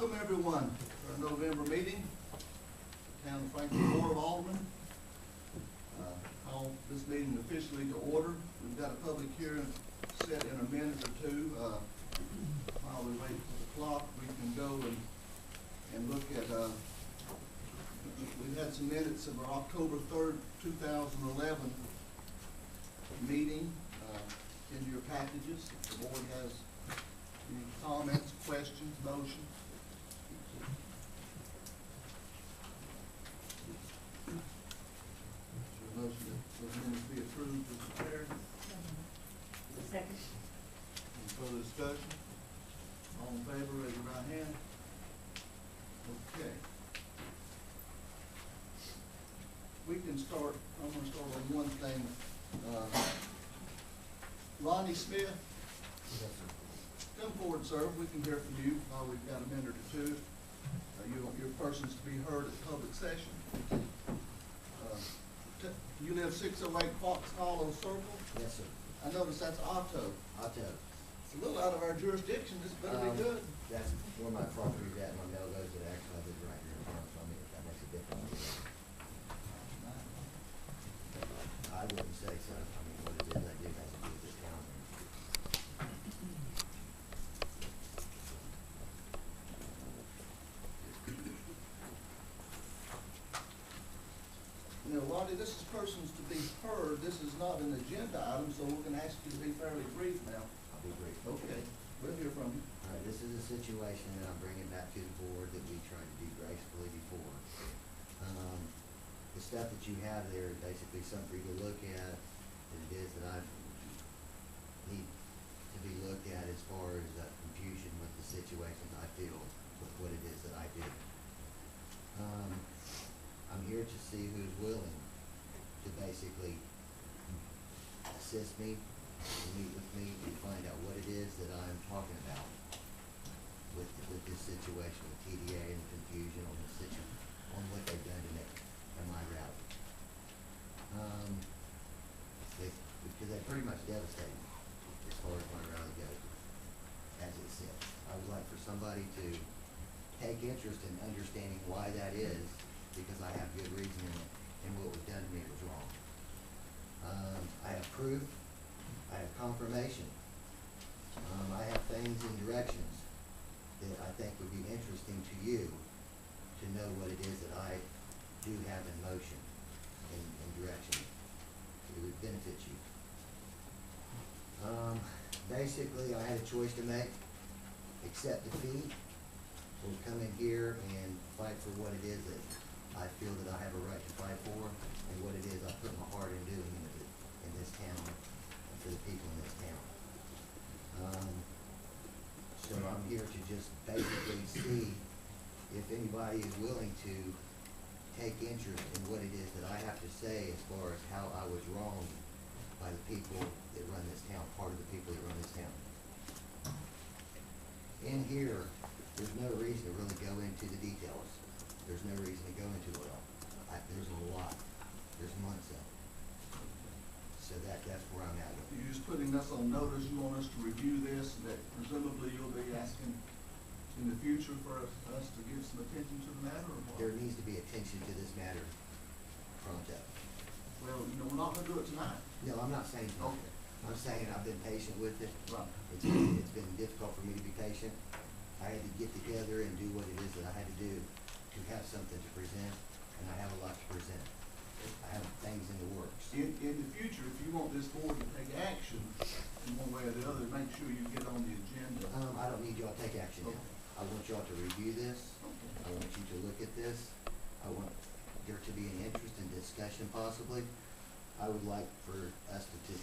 Welcome everyone to our November meeting, Town of Franklin Board of Aldermen. Call this meeting officially to order. We've got a public hearing set in a minute or two. While we wait for the clock, we can go and look at, we've had some minutes of our October 3rd, 2011 meeting in your packages. If the board has any comments, questions, motions? Motion that those minutes be approved as prepared. Second. Any further discussion? All in favor, raise your right hand. Okay. We can start, I'm going to start on one thing. Ronnie Smith. Yes, sir. Come forward, sir. We can hear from you while we've got a minute or two. Your person's to be heard at public session. You live 608 Fox Hollow Circle? Yes, sir. I notice that's Otto. Otto. It's a little out of our jurisdiction. This better be good. That's where my property's at, my mail goes, it actually lives right here in front of me, if that makes a difference. I wouldn't say so. I mean, what it is I do has to do with this town. You know, Lonnie, this is persons to be heard. This is not an agenda item, so we're going to ask you to be fairly brief now. I'll be brief. Okay. We'll hear from you. All right, this is a situation that I'm bringing back to the board that we tried to do gracefully before. The stuff that you have there is basically something for you to look at, that it is that I need to be looked at as far as confusion with the situations I feel with what it is that I do. I'm here to see who's willing to basically assist me, to meet with me, and find out what it is that I'm talking about with this situation with TDA and the confusion on the on what they've done to me and my route. Because they pretty much devastated me as far as my route goes, as it sits. I would like for somebody to take interest in understanding why that is, because I have good reason in it, and what was done to me was wrong. I have proof, I have confirmation, I have things and directions that I think would be interesting to you to know what it is that I do have in motion and direction. It would benefit you. Basically, I had a choice to make: accept defeat, or come in here and fight for what it is that I feel that I have a right to fight for, and what it is I put my heart in doing in this town, and for the people in this town. So I'm here to just basically see if anybody is willing to take interest in what it is that I have to say as far as how I was wronged by the people that run this town, part of the people that run this town. In here, there's no reason to really go into the details. There's no reason to go into it all. There's a lot. There's months of it. So that's where I'm at with it. You're just putting us on notice. You want us to review this, that presumably you'll be asking in the future for us to give some attention to the matter, or what? There needs to be attention to this matter pronto. Well, you know, we're not going to do it tonight. No, I'm not saying tonight. Okay. I'm saying I've been patient with it. Right. It's been difficult for me to be patient. I had to get together and do what it is that I had to do to have something to present, and I have a lot to present. I have things in the works. In the future, if you want this board to take action in one way or the other, make sure you get on the agenda. I don't need y'all to take action now. Okay. I want y'all to review this. Okay. I want you to look at this. I want there to be an interest in discussion possibly. I would like for us to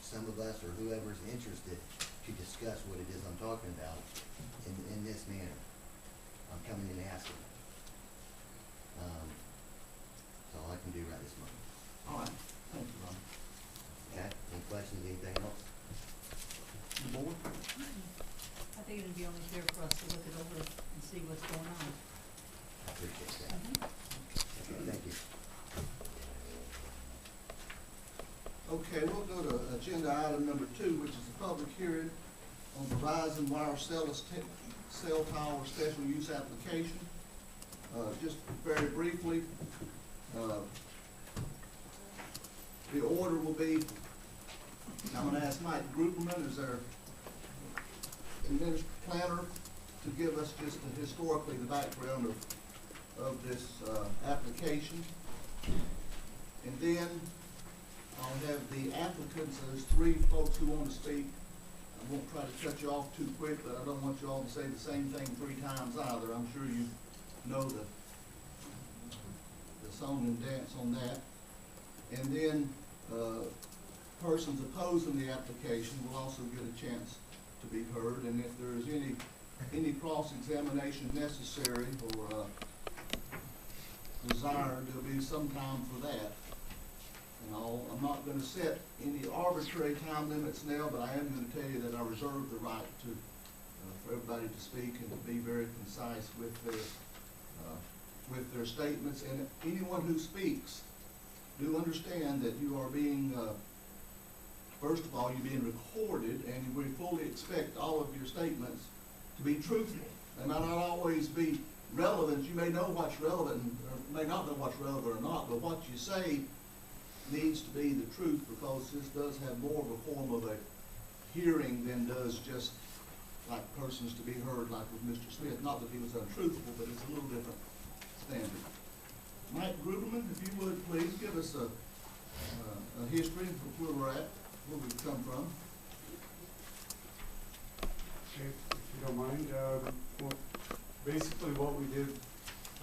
some of us or whoever's interested to discuss what it is I'm talking about in this manner. I'm coming in asking. That's all I can do right this moment. All right. Thank you, Ron. Okay? Any questions, anything else? The board? I think it'd be only fair for us to look it over and see what's going on. I appreciate that. Okay, thank you. Okay, we'll go to agenda item number 2, which is a public hearing on Verizon wireless cell tower special use application. Just very briefly, the order will be, I'm gonna ask Mike Gruberman, is our planner, to give us just historically the background of this application. And then I'll have the applicants, there's three folks who want to speak. I won't try to cut you off too quick, but I don't want you all to say the same thing 3 times either. I'm sure you know the song and dance on that. And then persons opposing the application will also get a chance to be heard. And if there is any cross-examination necessary or desired, there'll be some time for that. And I'm not going to set any arbitrary time limits now, but I am going to tell you that I reserve the right to for everybody to speak and to be very concise with their statements. And anyone who speaks, do understand that you are being, first of all, you're being recorded, and we fully expect all of your statements to be truthful. They might not always be relevant. You may know what's relevant, or may not know what's relevant or not, but what you say needs to be the truth, because this does have more of a form of a hearing than does just like persons to be heard, like with Mr. Smith. Not that he was untruthful, but it's a little different standard. Mike Gruberman, if you would please give us a history of where we're at, where we've come from. Okay, if you don't mind, well, basically what we did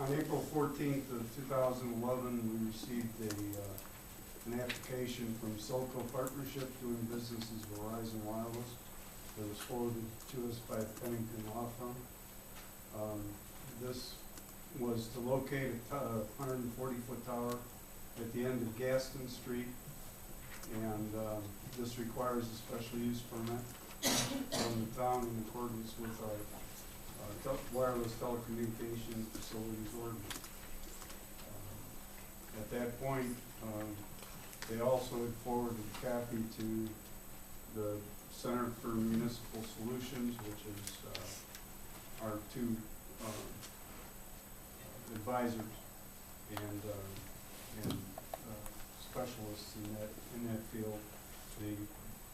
on April 14th of 2011, we received an application from Solco Partnership doing business as Verizon Wireless that was forwarded to us by the Pennington Law Firm. This was to locate a 140-foot tower at the end of Gaston Street, and this requires a special use permit from the town in accordance with our wireless telecommunication facilities ordinance. At that point, they also had forwarded a copy to the Center for Municipal Solutions, which is our 2 advisors and specialists in that field. The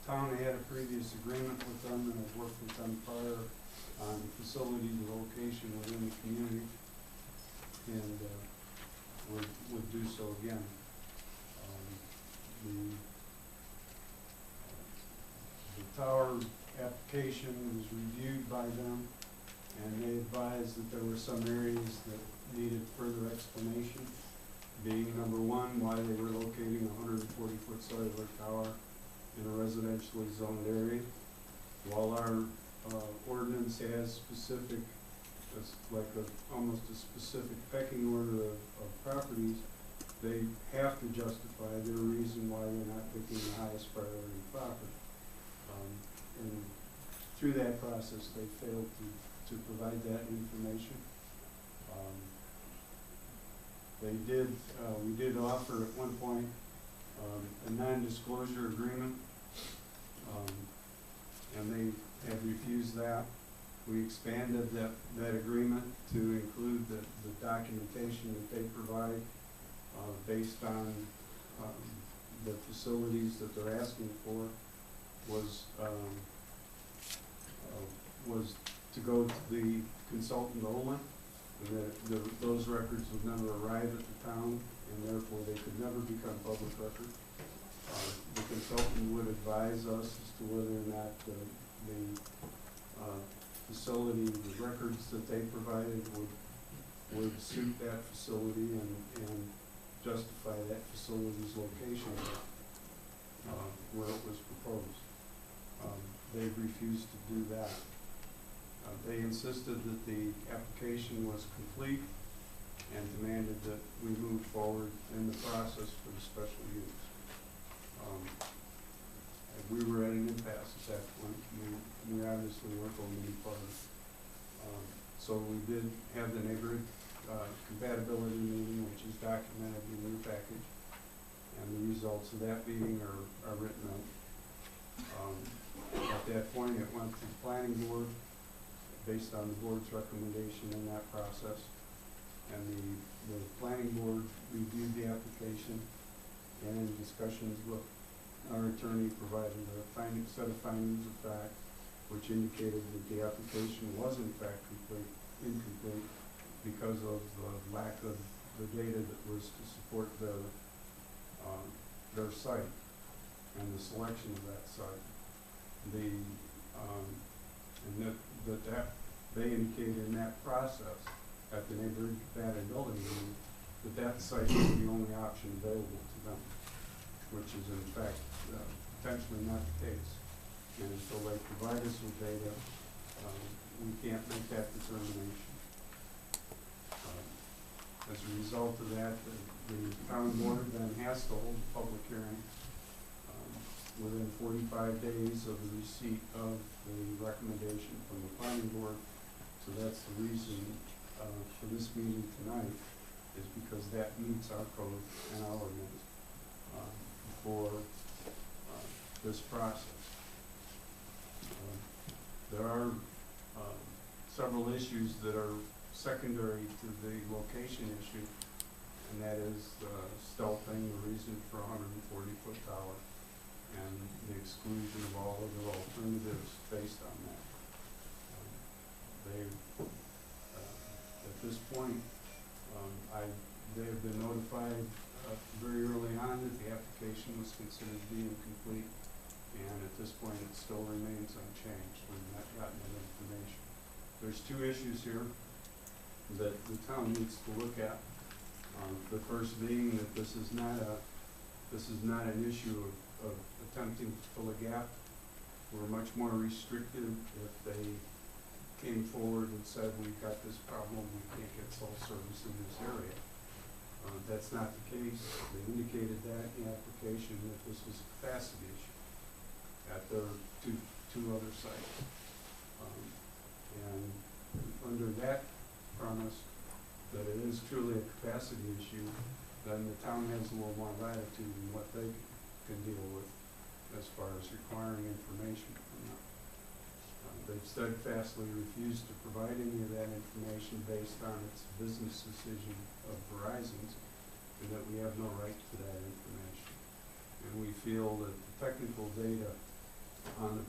town had a previous agreement with them and had worked with them prior on facility location within the community, and would do so again. The tower application was reviewed by them, and they advised that there were some areas that needed further explanation, being number 1, why they were locating a 140-foot cellular tower in a residentially zoned area. While our ordinance has specific, almost a specific pecking order of properties, they have to justify their reason why they're not picking the highest priority property. And through that process, they failed to provide that information. We did offer at one point a non-disclosure agreement, and they have refused that. We expanded that agreement to include the documentation that they provide based on the facilities that they're asking for was to go to the consultant only, and those records would never arrive at the town, and therefore they could never become public records. The consultant would advise us as to whether or not the facility, the records that they provided would suit that facility and justify that facility's location where it was proposed. They've refused to do that. They insisted that the application was complete and demanded that we move forward in the process for the special use. We were at an impasse at that point. We obviously weren't going to move forward. So we did have the neighborhood compatibility meeting, which is documented in your package, and the results of that meeting are written out. At that point, it went to the planning board, based on the board's recommendation in that process. And the planning board reviewed the application, and in discussions with our attorney provided a set of findings of fact, which indicated that the application was in fact incomplete because of the lack of the data that was to support their site and the selection of that site. And that they indicated in that process at the neighborhood compatibility meeting that site was the only option available to them, which is in fact potentially not the case. And until they provide us with data, we can't make that determination. As a result of that, the town board then has to hold a public hearing within 45 days of the receipt of the recommendation from the planning board. So that's the reason for this meeting tonight, is because that meets our code and our ordinance for this process. There are several issues that are secondary to the location issue, and that is stealthing, the reason for 140-foot tower, and the exclusion of all other alternatives based on that. At this point, they have been notified very early on that the application was considered to be incomplete, and at this point it still remains unchanged. We've not gotten that information. There's two issues here that the town needs to look at. The first being that this is not an issue of attempting to fill a gap. We're much more restrictive if they came forward and said, we've got this problem, we can't get cell service in this area. That's not the case. They indicated that in the application that this was a capacity issue at their two other sites. And under that premise, that it is truly a capacity issue, then the town has a little more latitude in what they can deal with as far as requiring information from them. They've steadfastly refused to provide any of that information based on its business decision of Verizon's, and that we have no right to that information. And we feel that the technical data on the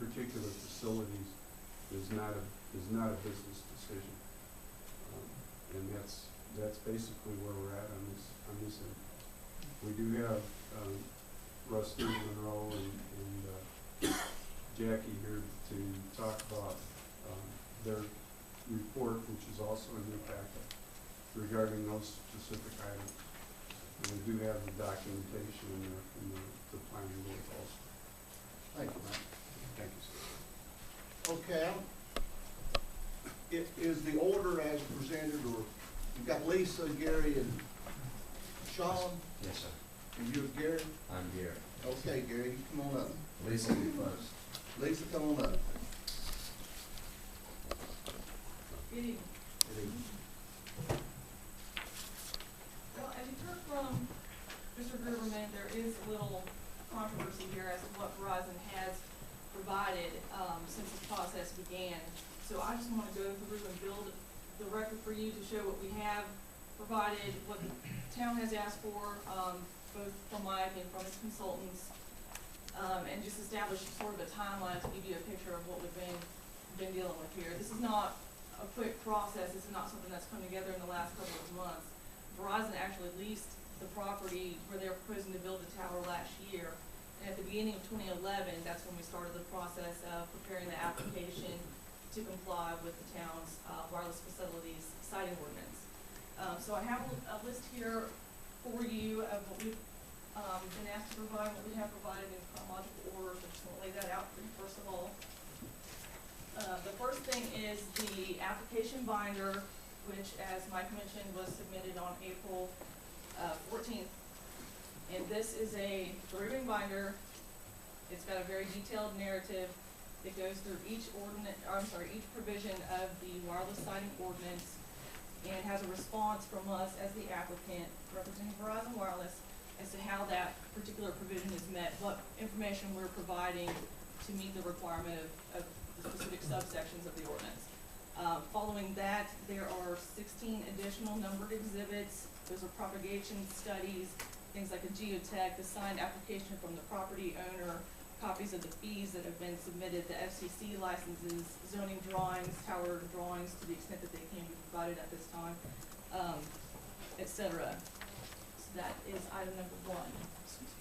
particular facilities is not a business decision. And that's basically where we're at on this end. We do have Rusty, Monroe, and Jackie here to talk about their report, which is also in your packet, regarding those specific items. And we do have the documentation in there from the planning board also. Thank you, Matt. Thank you, sir. Okay, is the order as presented, or you've got Lisa, Gary, and Sean, Yes, sir. and you're Gary? I'm Gary. Okay, Gary, you come on up. Lisa, you first. Lisa, come on up. Good evening. Well, as you heard from Mr. Gruberman, there is a little controversy here as to what Verizon has provided since this process began. So I just want to go through and build the record for you to show what we have provided, what the town has asked for, both from Mike and from his consultants, and just establish sort of a timeline to give you a picture of what we've been dealing with here. This is not a quick process. This is not something that's come together in the last couple of months. Verizon actually leased the property where they were proposing to build the tower last year. And at the beginning of 2011, that's when we started the process of preparing the application to comply with the town's wireless facilities siting ordinance. So I have a list here for you of what we've been asked to provide, what we have provided in chronological order. So I just want to lay that out for you first of all. The first thing is the application binder, which, as Mike mentioned, was submitted on April 14th. And this is a 3-ring binder. It's got a very detailed narrative that goes through each provision of the wireless siting ordinance, and has a response from us as the applicant representing Verizon Wireless as to how that particular provision is met, what information we're providing to meet the requirement of the specific subsections of the ordinance. Following that, there are 16 additional numbered exhibits. Those are propagation studies, things like a geotech, the signed application from the property owner, copies of the fees that have been submitted, the FCC licenses, zoning drawings, tower drawings to the extent that they can be provided at this time, et cetera. So that is item number 1. Excuse me.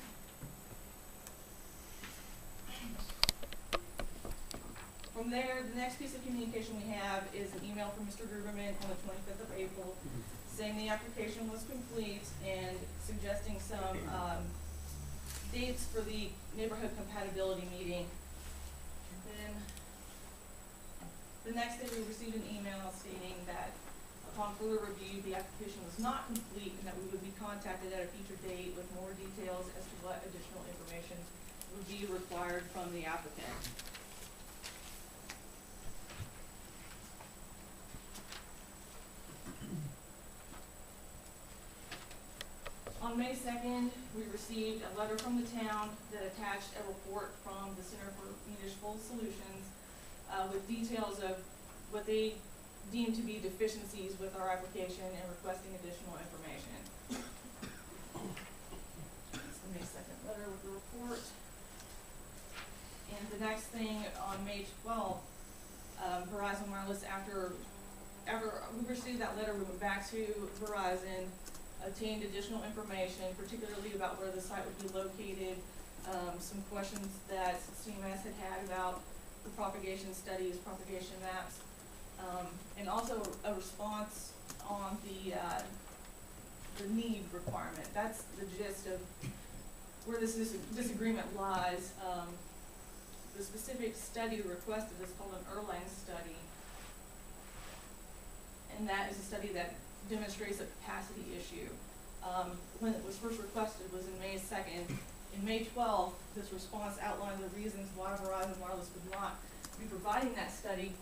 From there, the next piece of communication we have is an email from Mr. Gruberman on the 25th of April saying the application was complete and suggesting some dates for the neighborhood compatibility meeting. And then the next day we received an email stating that upon further review, the application was not complete and that we would be contacted at a future date with more details as to what additional information would be required from the applicant. On May 2nd, we received a letter from the town that attached a report from the Center for Municipal Solutions with details of what they deem to be deficiencies with our application and requesting additional information. That's the May 2nd letter with the report. And the next thing on May 12th, Verizon Wireless, after we received that letter, we went back to Verizon, obtained additional information, particularly about where the site would be located, some questions that CMS had about the propagation studies, propagation maps, and also a response on the need requirement. That's the gist of where this disagreement lies. The specific study requested is called an Erlang study, and that is a study that demonstrates a capacity issue. When it was first requested was in May 2nd. In May 12th, this response outlined the reasons why Verizon Wireless would not be providing that study,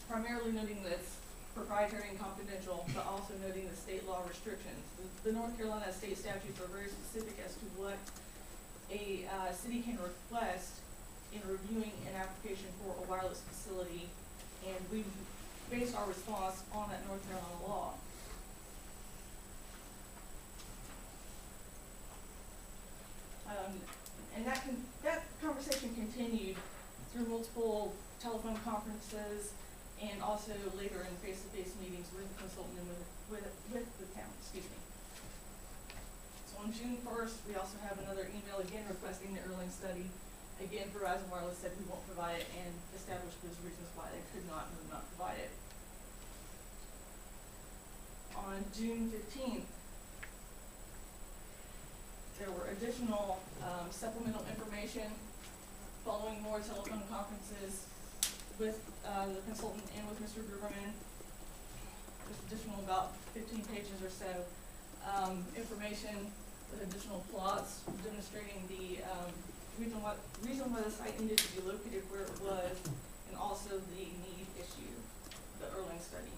primarily noting that it's proprietary and confidential, but also noting the state law restrictions. The North Carolina state statutes are very specific as to what a city can request in reviewing an application for a wireless facility, and we based our response on that North Carolina law. And that conversation continued through multiple telephone conferences and also later in face-to-face meetings with the consultant and with the town, excuse me. So on June 1st, we also have another email again requesting the Erlang study. Again, Verizon Wireless said we won't provide it and established those reasons why they could not and would not provide it. On June 15th, there were additional supplemental information following more telephone conferences with the consultant and with Mr. Gruberman. There's additional about 15 pages or so information with additional plots demonstrating the reason why the site needed to be located where it was, and also the need issue, the Erlang study.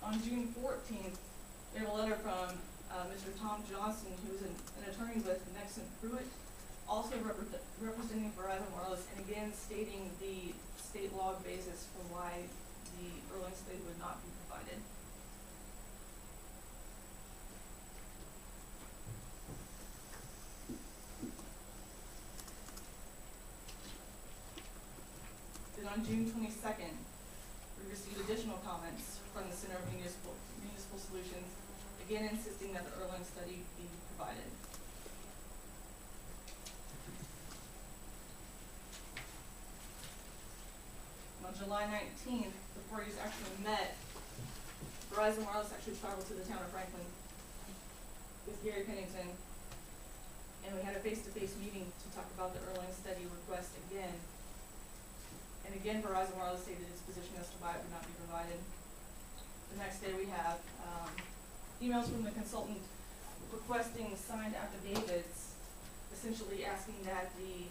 On June 14th, we have a letter from Mr. Tom Johnson, who is an attorney with Nexon Pruitt, also representing Verizon Wireless, and again stating the state law basis for why the Erlang study would not be provided. Then on June 22nd, we received additional comments from the Center of Municipal Solutions, again insisting that the Erlang study be provided. And on July 19th, the parties actually met. Verizon Wireless actually traveled to the town of Franklin with Gary Pennington, and we had a face-to-face meeting to talk about the Erlang study request again. And again, Verizon Wireless stated its position as to why it would not be provided. The next day we have emails from the consultant requesting signed affidavits, essentially asking that the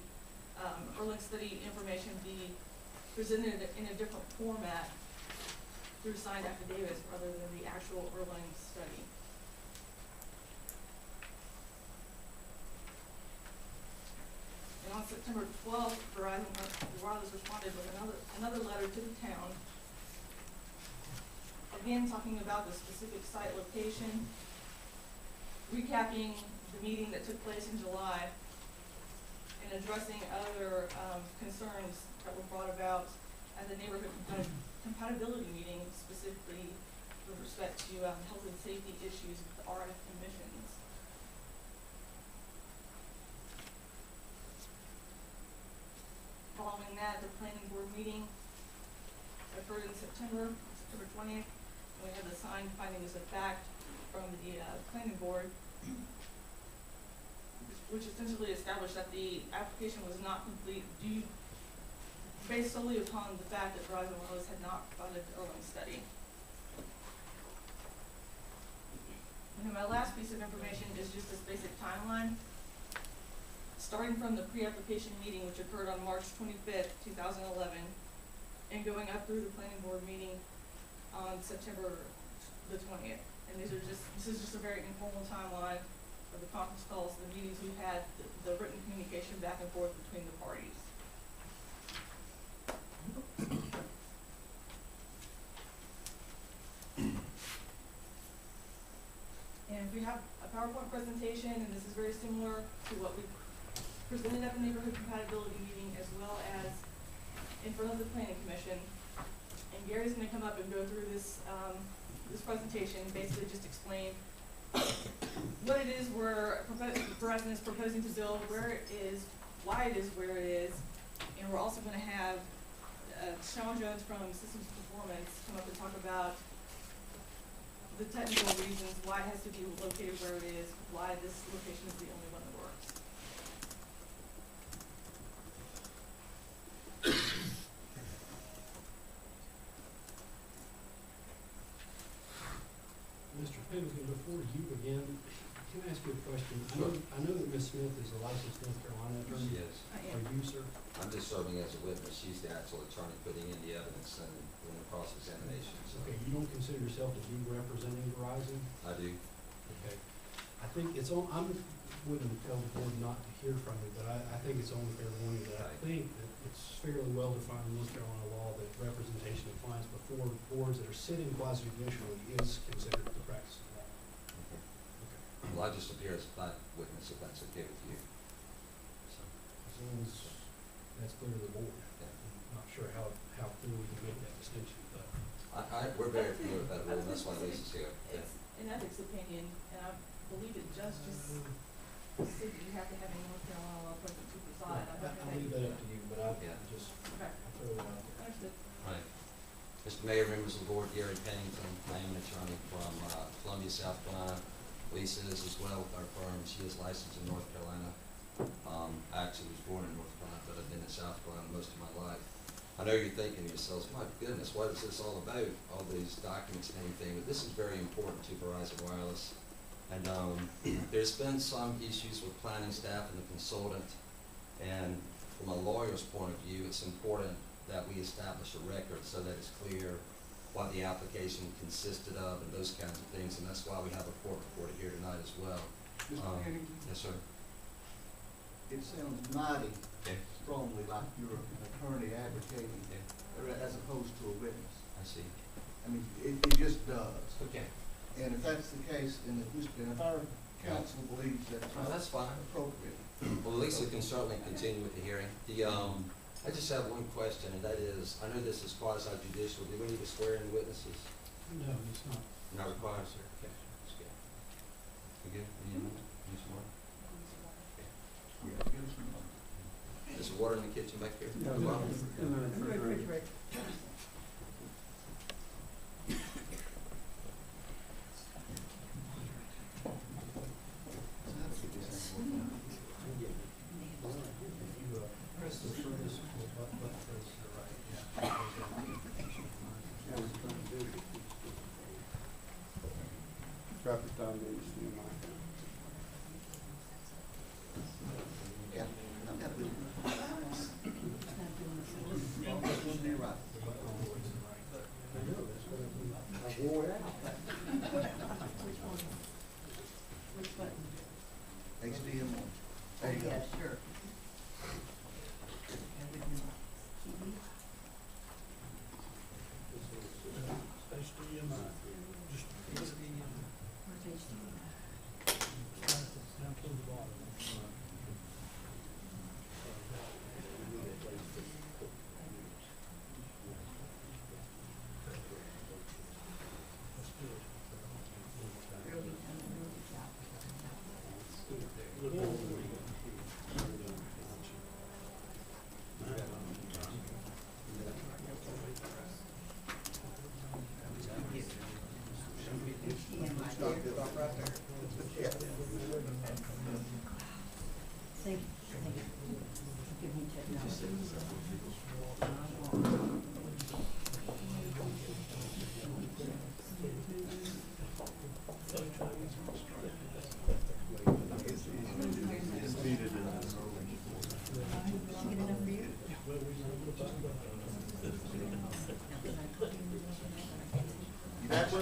Erlang study information be presented in a different format through signed affidavits rather than the actual Erlang study. And on September 12th, Verizon Wireless responded with another letter to the town, again talking about the specific site location, recapping the meeting that took place in July, and addressing other concerns that were brought about at the neighborhood compatibility meeting, specifically with respect to health and safety issues with the RF emissions. Following that, the planning board meeting occurred in September 20th, and we had the signed findings of fact from the planning board, which essentially established that the application was not complete due based solely upon the fact that Verizon Wireless had not provided the Erlang study. And then my last piece of information is just this basic timeline. Starting from the pre-application meeting, which occurred on March 25th, 2011, and going up through the planning board meeting on September the 20th. And this is just a very informal timeline of the conference calls, the meetings we've had, the written communication back and forth between the parties. And we have a PowerPoint presentation, and this is very similar to what we presented at the neighborhood compatibility meeting, as well as in front of the planning commission. And Gary's going to come up and go through this this presentation, basically just explain what it is Verizon is proposing to build, where it is, why it is where it is, and we're also going to have Sean Jones from Systems Performance come up and talk about the technical reasons why it has to be located where it is, why this location is the only one that works. Mr. Pemmican, before you begin, can I ask you a question? Sure. I know that Ms. Smith is a licensed North Carolina attorney. She is. Are you, sir? I'm just serving as a witness. She's the actual attorney putting in the evidence and doing the cross-examination, so. Okay, you don't consider yourself to be representing Verizon? I do. Okay. I think it's on, I wouldn't tell the board not to hear from me, but I think it's only fair warning that I think that it's fairly well defined in North Carolina law that representation of clients before boards that are sitting quasi-judicially is considered the practice of law. Okay. Okay. Well, I just appear as a fact witness, if that's okay with you. So, As long as that's clear to the board. yeah. I'm not sure how clear we can make that distinction, but. We're very familiar with that rule, and that's why Lisa's here. Yeah. It's an ethics opinion, and I believe it just said that you have to have a North Carolina law present to preside. I'll leave that up to you, but I Yeah. just, Okay, I'll throw it out there. understood. Right. Mr. Mayor, members of the board, Gary Pennington, I am an attorney from Columbia, South Carolina. Lisa is as well with our firm. She is licensed in North Carolina. I actually was born in North Carolina, but I've been in South Carolina most of my life. I know you're thinking to yourselves, my goodness, what is this all about, all these documents and everything, but this is very important to Verizon Wireless. And there's been some issues with planning staff and the consultant, and from a lawyer's point of view, it's important that we establish a record so that it's clear what the application consisted of and those kinds of things, and that's why we have a court reporter here tonight as well. Mr. Pennington, Yes, sir. it sounds mighty Okay. strongly like you're an attorney advocating, as opposed to a witness. I see. I mean, it just does. Okay. And if that's the case, and if our counsel believes that's Well, that's fine. appropriate. Well, Lisa can certainly continue with the hearing. I just have one question, and that is, I know this is quasi judicial. Do we need to swear in witnesses? No, it's not. Not required, sir. Okay, that's good. We good? Need more? Need some more? Yeah, give us some. Is there water in the kitchen back here? Yeah, As well? in the refrigerator. If you press the service button press the right. Yeah. Traffic time needs to be in my hand. Yeah. I've got to do it. You're right. The button on the way to the right. I know, that's what I wore it out. Which button? HDM1. There you go. sure.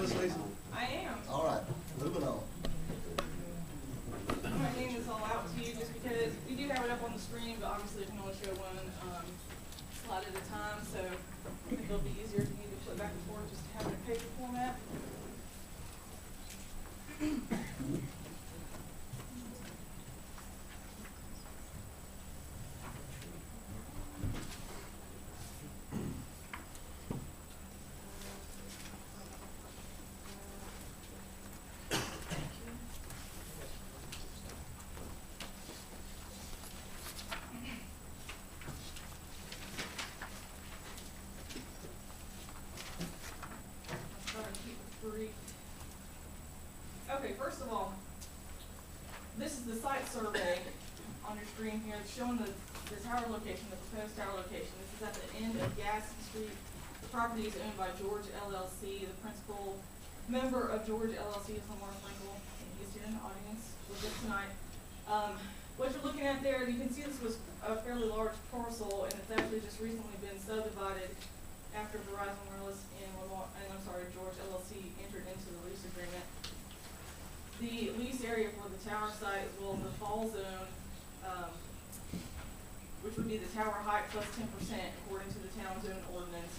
Ms. Lisa? I am. All right, moving on. I'm gonna hand this all out to you just because we do have it up on the screen, but obviously we can only show one, slide at a time, so I think it'll be easier for you to flip back and forth just to have it in paper format. Try to keep it brief. Okay, first of all, this is the site survey on your screen here. It's showing the tower location, the proposed tower location. This is at the end of Gaston Street. The property is owned by George LLC. The principal member of George LLC is Lamar Frankel, and he's here in the audience with us tonight. What you're looking at there, you can see this was a fairly large parcel, and it's actually just recently been subdivided after Verizon Wireless and George LLC entered into the lease agreement. The lease area for the tower site as well as the fall zone, which would be the tower height plus 10% according to the town zone ordinance.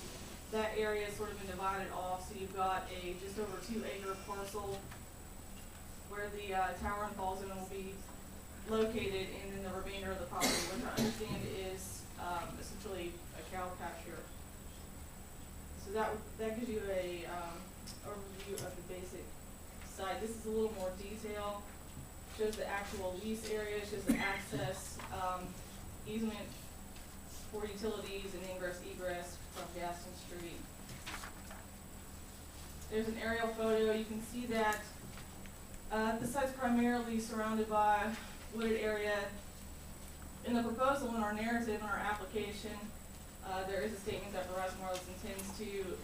That area has sort of been divided off, so you've got a just over 2 acre parcel where the tower and fall zone will be located, and then the remainder of the property, which I understand is essentially a cow pasture. So that gives you a overview of the basic site. This is a little more detail. Shows the actual lease area, shows the access, easement for utilities and ingress egress from Gaston Street. There's an aerial photo. You can see that the site's primarily surrounded by wooded area. In the proposal, in our narrative, in our application, there is a statement that Verizon Wireless intends to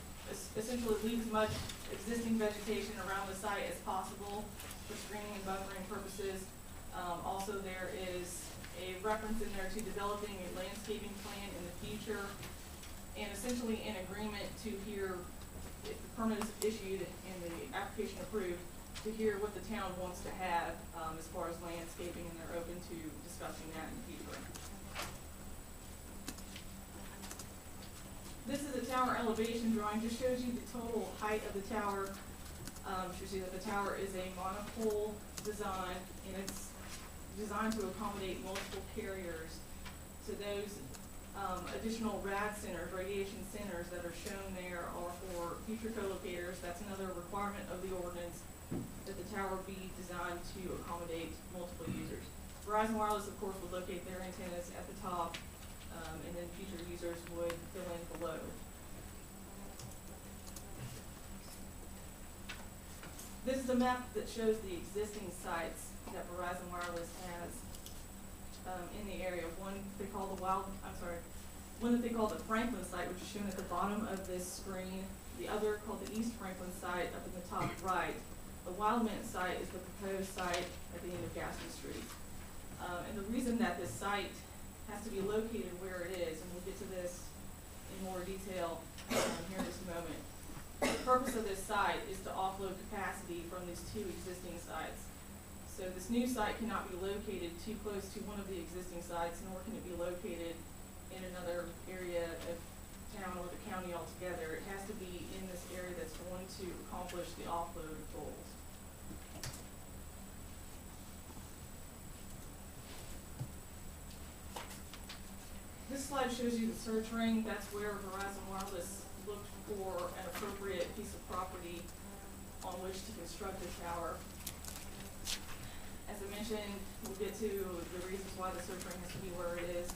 essentially leave as much existing vegetation around the site as possible for screening and buffering purposes. Also, there is a reference in there to developing a landscaping plan in the future, and essentially in agreement to hear, if the permit is issued and the application approved, to hear what the town wants to have as far as landscaping, and they're open to discussing that in the future. This is a tower elevation drawing, just shows you the total height of the tower. Shows you that the tower is a monopole design, and it's designed to accommodate multiple carriers. So those additional RAD centers, radiation centers that are shown there are for future co-locators. That's another requirement of the ordinance, that the tower be designed to accommodate multiple users. Verizon Wireless, of course, would locate their antennas at the top, and then future users would fill in below. This is a map that shows the existing sites that Verizon Wireless has in the area. One that they call the Franklin site, which is shown at the bottom of this screen. The other called the East Franklin site up in the top right. The Wildman site is the proposed site at the end of Gaston Street. And the reason that this site has to be located where it is, and we'll get to this in more detail here in just a moment. The purpose of this site is to offload capacity from these 2 existing sites. So this new site cannot be located too close to one of the existing sites, nor can it be located in another area of town or the county altogether. It has to be in this area that's going to accomplish the offload goals. This slide shows you the search ring. That's where Verizon Wireless looked for an appropriate piece of property on which to construct a tower. As I mentioned, we'll get to the reasons why the search ring has to be where it is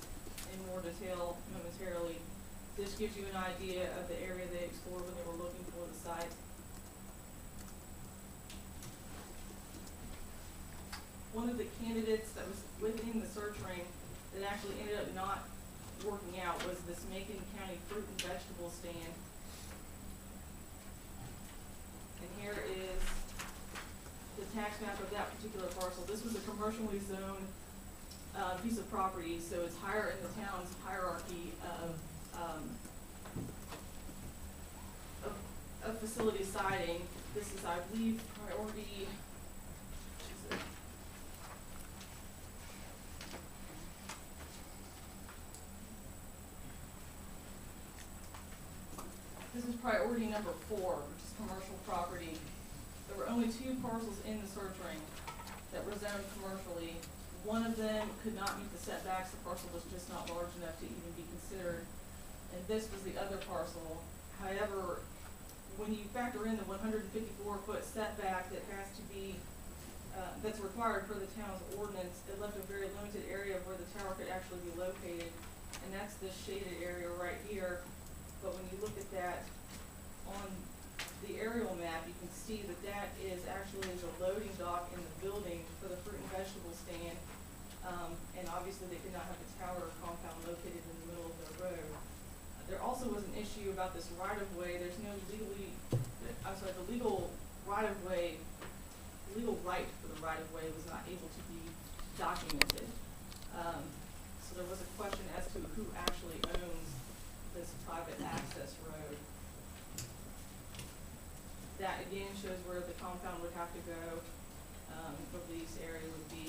in more detail momentarily. This gives you an idea of the area they explored when they were looking for the site. One of the candidates that was within the search ring that actually ended up not working out was this Macon County fruit and vegetable stand. And here is the tax map of that particular parcel. This was a commercially zoned piece of property, so it's higher in the town's hierarchy of facility siting. This is, I believe, priority, which is it? This is priority number 4, which is commercial property. There were only 2 parcels in the search ring that were zoned commercially. One of them could not meet the setbacks, the parcel was just not large enough to even be considered, and this was the other parcel. However, when you factor in the 154-foot setback that has to be, that's required for the town's ordinance, it left a very limited area of where the tower could actually be located, and that's this shaded area right here. But when you look at that on the aerial map, you can see that that is actually the loading dock in the building for the fruit and vegetable stand. And obviously they could not have the tower compound located in the middle of their road. There also was an issue about this right-of-way. There's no the legal right-of-way, legal right for the right-of-way was not able to be documented. So there was a question as to who actually owns this private access road. That again shows where the compound would have to go. The lease area would be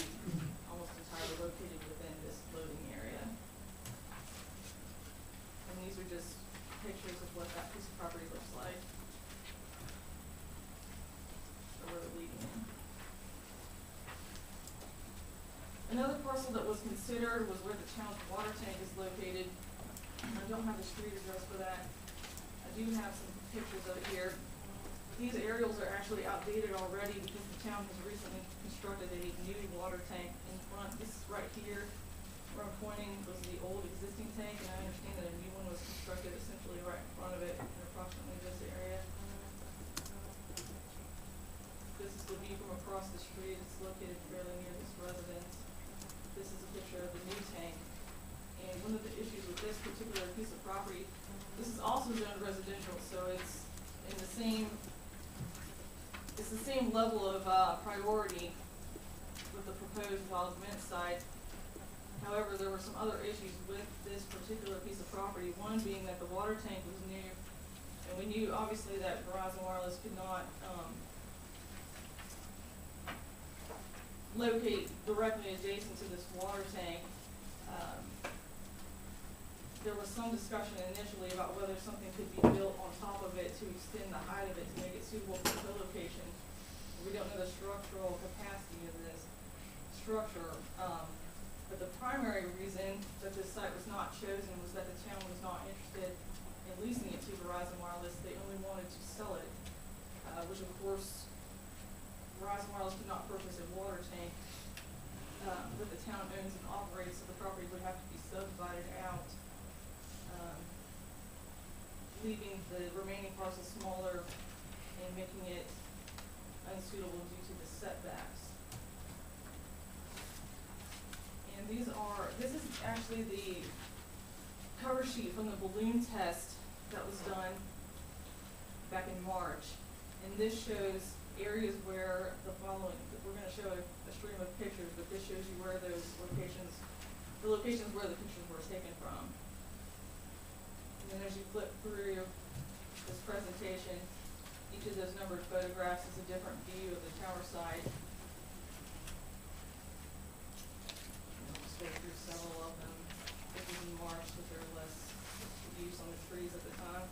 almost entirely located within this loading area. And these are just pictures of what that piece of property looks like. So where they're leading in. Another parcel that was considered was where the town's water tank is located. I don't have the street address for that. I do have some pictures of it here. These aerials are actually outdated already because the town has recently constructed a new water tank in front. This is right here where I'm pointing was the old existing tank, and I understand that a new one was constructed essentially right in front of it in approximately this area. This is the view from across the street. It's located fairly near this residence. This is a picture of the new tank. And one of the issues with this particular piece of property, this is also zoned residential, so it's in the same, it's the same level of priority with the proposed wild mint site. However, there were some other issues with this particular piece of property, one being that the water tank was new, and we knew obviously that Verizon Wireless could not locate directly adjacent to this water tank. There was some discussion initially about whether something could be built on top of it to extend the height of it to make it suitable for co-location. We don't know the structural capacity of this structure, but the primary reason that this site was not chosen was that the town was not interested in leasing it to Verizon Wireless. They only wanted to sell it, which of course Verizon Wireless could not purchase a water tank that the town owns and operates, so the property would have to be subdivided out, leaving the remaining parcel smaller and making it unsuitable due to the setbacks. And this is actually the cover sheet from the balloon test that was done back in March. And this shows areas where we're going to show a stream of pictures, but this shows you where those locations, the locations where the pictures were taken from. And then as you flip through this presentation, each of those numbered photographs is a different view of the tower site. I'll just go through several of them. This is in March, but there are less views on the trees at the time.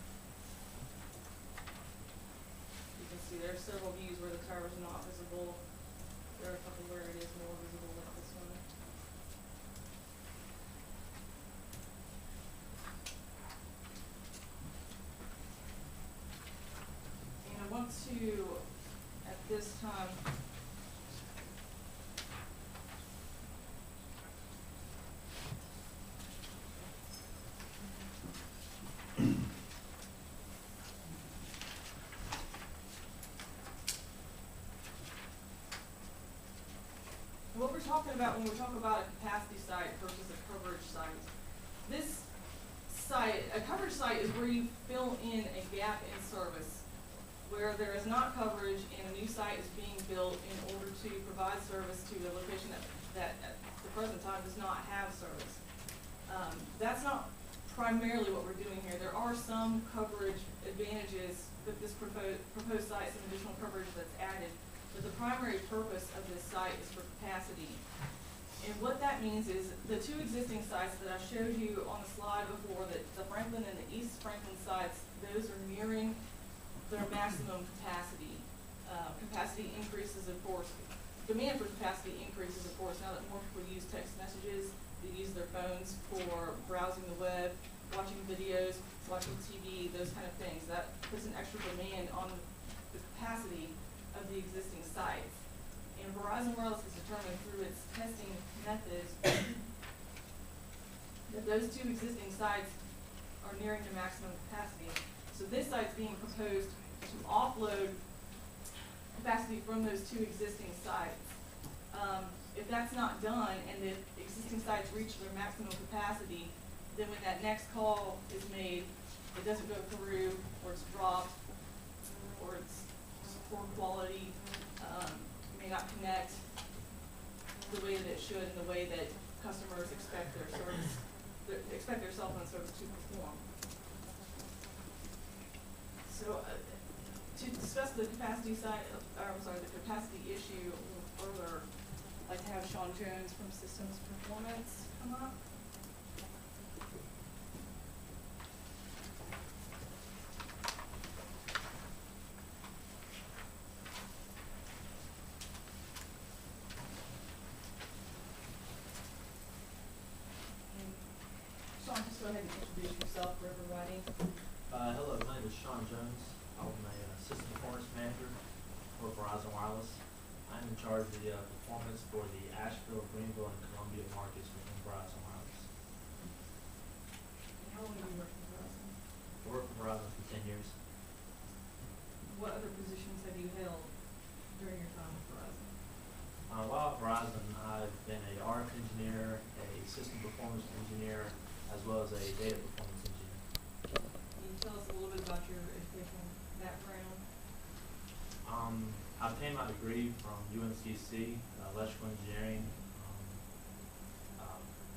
You can see there are several views where the tower is not visible. There are a couple where it is more visible like this one. And I want to, at this time, what we're talking about when we talk about a capacity site versus a coverage site. This site, a coverage site is where you fill in a gap in service, where there is not coverage and a new site is being built in order to provide service to a location that at the present time does not have service. That's not primarily what we're doing here. There are some coverage advantages that this proposed site, some additional coverage that's added, but the primary purpose of this site is for capacity. And what that means is the two existing sites that I showed you on the slide before, that the Franklin and the East Franklin sites, those are nearing their maximum capacity. Capacity increases, of course. Demand for capacity increases, of course, now that more people use text messages, they use their phones for browsing the web, watching videos, watching TV, those kind of things. That puts an extra demand on the capacity of the existing sites. And Verizon Wireless has determined through its testing methods that those two existing sites are nearing their maximum capacity. So this site's being proposed to offload capacity from those two existing sites. If that's not done and the existing sites reach their maximum capacity, then when that next call is made, it doesn't go through, or it's dropped, or it's poor quality, may not connect the way that it should, in the way that customers expect their service, expect their cell phone service to perform. So, to discuss the capacity side, the capacity issue a little further, I'd like to have Sean Jones from Systems Performance come up. And Sean, just go ahead and introduce yourself for everybody. Hello, my name is Sean Jones. I'm a System Performance Manager for Verizon Wireless. I'm in charge of the performance for the Asheville, Greenville, and Columbia markets within Verizon Wireless. And how long have you worked for Verizon? I worked for Verizon for 10 years. What other positions have you held during your time with Verizon? While at Verizon, I've been a RF engineer, a system performance engineer, as well as a data performance engineer. Can you tell us a little bit about your educational background? I obtained my degree from UNCC, electrical engineering,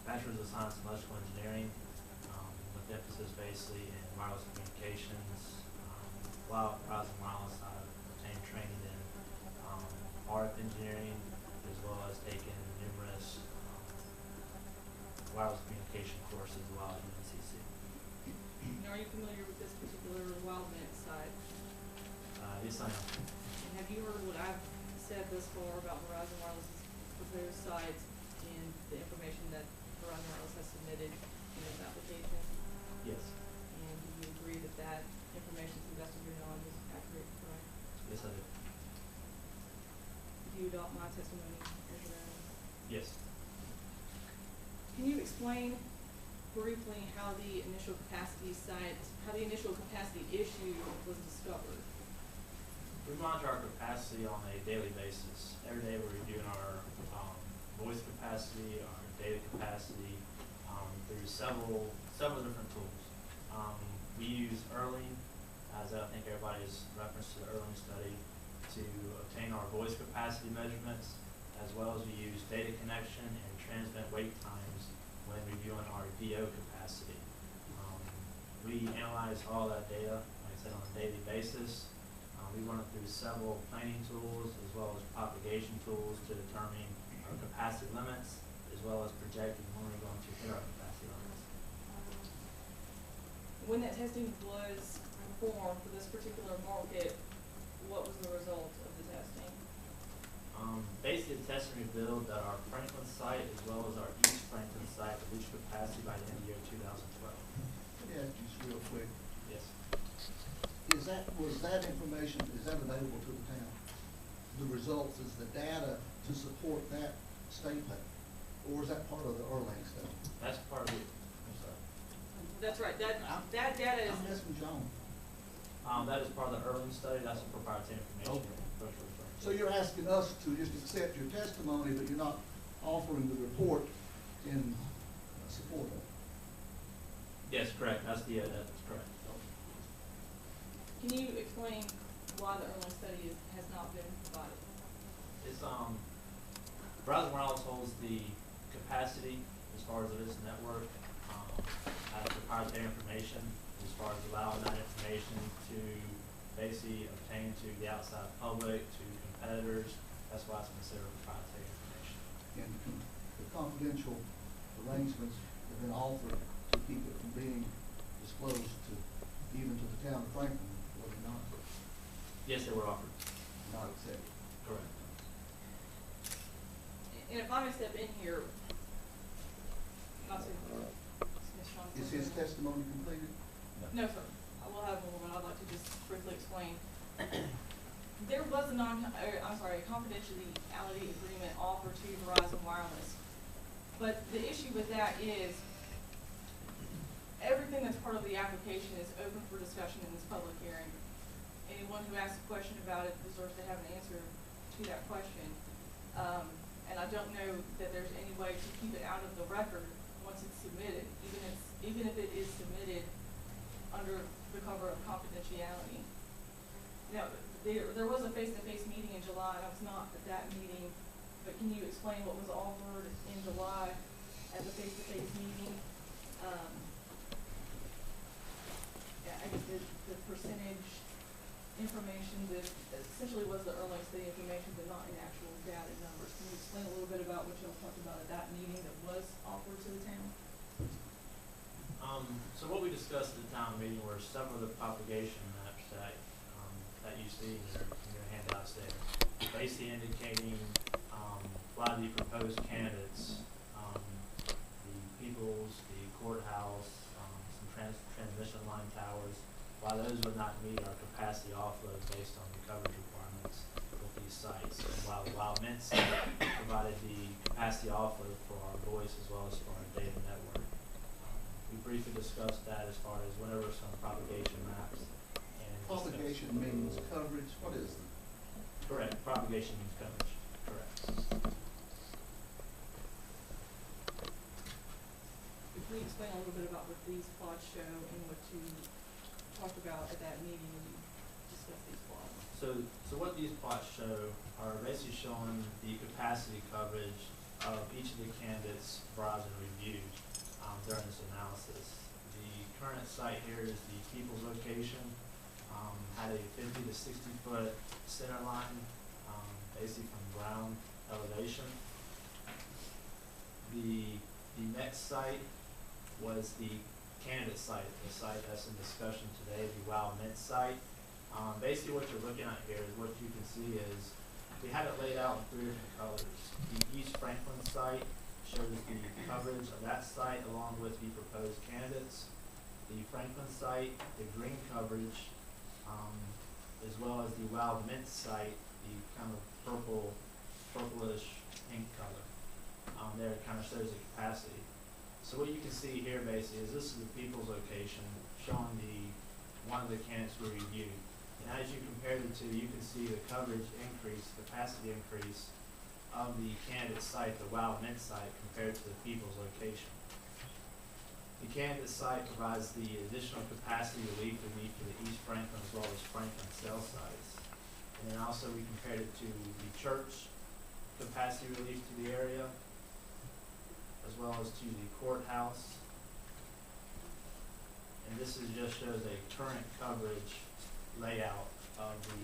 Bachelor's of Science in Electrical Engineering, with emphasis basically in wireless communications. While at Verizon Wireless, I obtained training in RF engineering, as well as taking numerous wireless communication courses while at UNCC. And are you familiar with this particular wildnet site? Yes, I am. And have you heard what I've said thus far about Verizon Wireless's proposed sites and the information that Verizon Wireless has submitted in its application? Yes. And do you agree that that information, to the best of your knowledge, is accurate, correct? Yes, I do. Do you adopt my testimony as your own? Yes. Can you explain briefly how the initial capacity issue was discovered? We monitor our capacity on a daily basis. Every day we're reviewing our voice capacity, our data capacity, through several different tools. We use Erling, as I think everybody's referenced to the Erling study, to obtain our voice capacity measurements, as well as we use data connection and transmit wait times when reviewing our VO capacity. We analyze all that data, like I said, on a daily basis. We run it through several planning tools as well as propagation tools to determine our capacity limits, as well as projecting when we're going to hit our capacity limits. When that testing was performed for this particular market, what was the result of the testing? Basically, the testing revealed that our Franklin site as well as our East Franklin site would reach capacity by the end of the year 2012. Let me ask you just real quick. Yes. Was that information, is that available to the town? The results, is the data to support that statement? Or is that part of the Erlang study? That's part of it. I'm sorry. That's right, that data is, I'm asking John. That is part of the Erling study. That's a proprietary information. Okay. So you're asking us to just accept your testimony, but you're not offering the report in support of it? Yes, correct. That's correct. can you explain why the Erlang study has not been provided? It's Verizon Wireless holds the capacity as far as it is network. has proprietary information as far as allowing that information to basically obtain to the outside public, to competitors. That's why it's considered proprietary information. And the confidential arrangements have been offered to keep it from being disclosed to, even to the town of Franklin, were they not? Yes, they were offered. Not accepted. Correct. And if I may step in here, not to dismiss Sean. Is his testimony completed? No, sir. I will have more, but I'd like to just briefly explain. There was a confidentiality agreement offered to Verizon Wireless. But the issue with that is everything that's part of the application is open for discussion in this public hearing. Anyone who asks a question about it deserves to have an answer to that question. And I don't know that there's any way to keep it out of the record once it's submitted, even if it is submitted under the cover of confidentiality. Now, there was a face-to-face meeting in July, and I was not at that meeting, but can you explain what was offered in July at the face-to-face meeting? Yeah, I guess the percentage information that essentially was the Erlang Study information, but not in actual data numbers. Can you explain a little bit about what y'all talked about at that meeting that was offered to the town? So what we discussed at the town meeting were some of the propagation maps that you see in your handouts there, basically indicating why the proposed candidates, the Peoples, the courthouse, some transmission line towers, why those would not meet our capacity offload based on the coverage requirements with these sites. And while Mint site provided the capacity offload for our voice as well as for our data network. We briefly discussed that as far as whenever some propagation maps and Propagation means coverage, what is it? correct, propagation means coverage, correct. Could we explain a little bit about what these plots show and what you talked about at that meeting when you discussed these plots? So what these plots show are basically showing the capacity coverage of each of the candidates Verizon reviewed during this analysis. The current site here is the Peoples location, had a 50 to 60 foot center line, basically from ground elevation. The next site was the candidate site, the site that's in discussion today, the WOW Mint site. Basically what you're looking at here is what you can see is we have it laid out in 3 different colors. The East Franklin site shows the coverage of that site along with the proposed candidates. The Franklin site, the green coverage, as well as the WOW Mint site, the kind of purplish pink color. There it kind of shows the capacity. So what you can see here basically is this is the Peoples location showing one of the candidates we reviewed. And as you compare the two, you can see the coverage increase, capacity increase of the candidate site, the WOW Mint site, compared to the Peoples location. The candidate site provides the additional capacity relief we need for the East Franklin as well as Franklin cell sites. And then also we compared it to the church capacity relief to the area, as well as to the courthouse. And this just shows a current coverage layout of the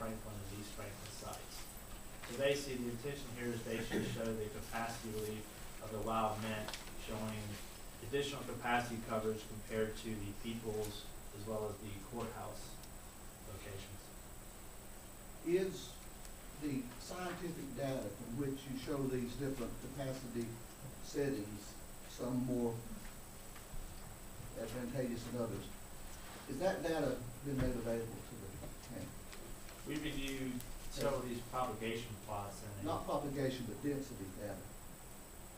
Franklin and East Franklin sites. So basically the intention here is basically to show the capacity relief of the WOW Mint, showing additional capacity coverage compared to the Peoples as well as the courthouse locations. Is the scientific data from which you show these different capacity settings, some more advantageous than others, is that data been made available to the town? We reviewed several of these propagation plots and Not propagation, but density data.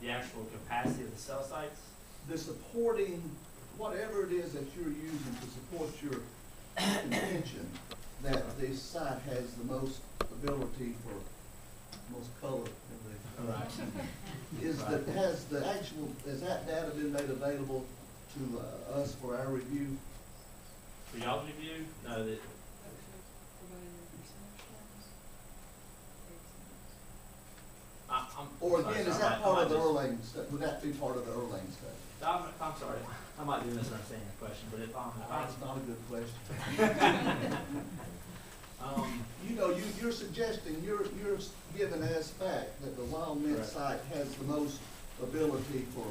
the actual capacity of the cell sites. The supporting, whatever it is that you're using to support your contention that this site has the most ability for most color in the. Right. Has that data been made available to us for our review? For y'all's review, no, that, I'm Or sorry, again, is sorry, that I part might of the just- Erlang study? Would that be part of the Erlang study? I'm sorry, I might be misunderstanding your question, but if That's not a good question. um, You know, you're suggesting, you're given as fact that the wild mint Correct. site has the most ability for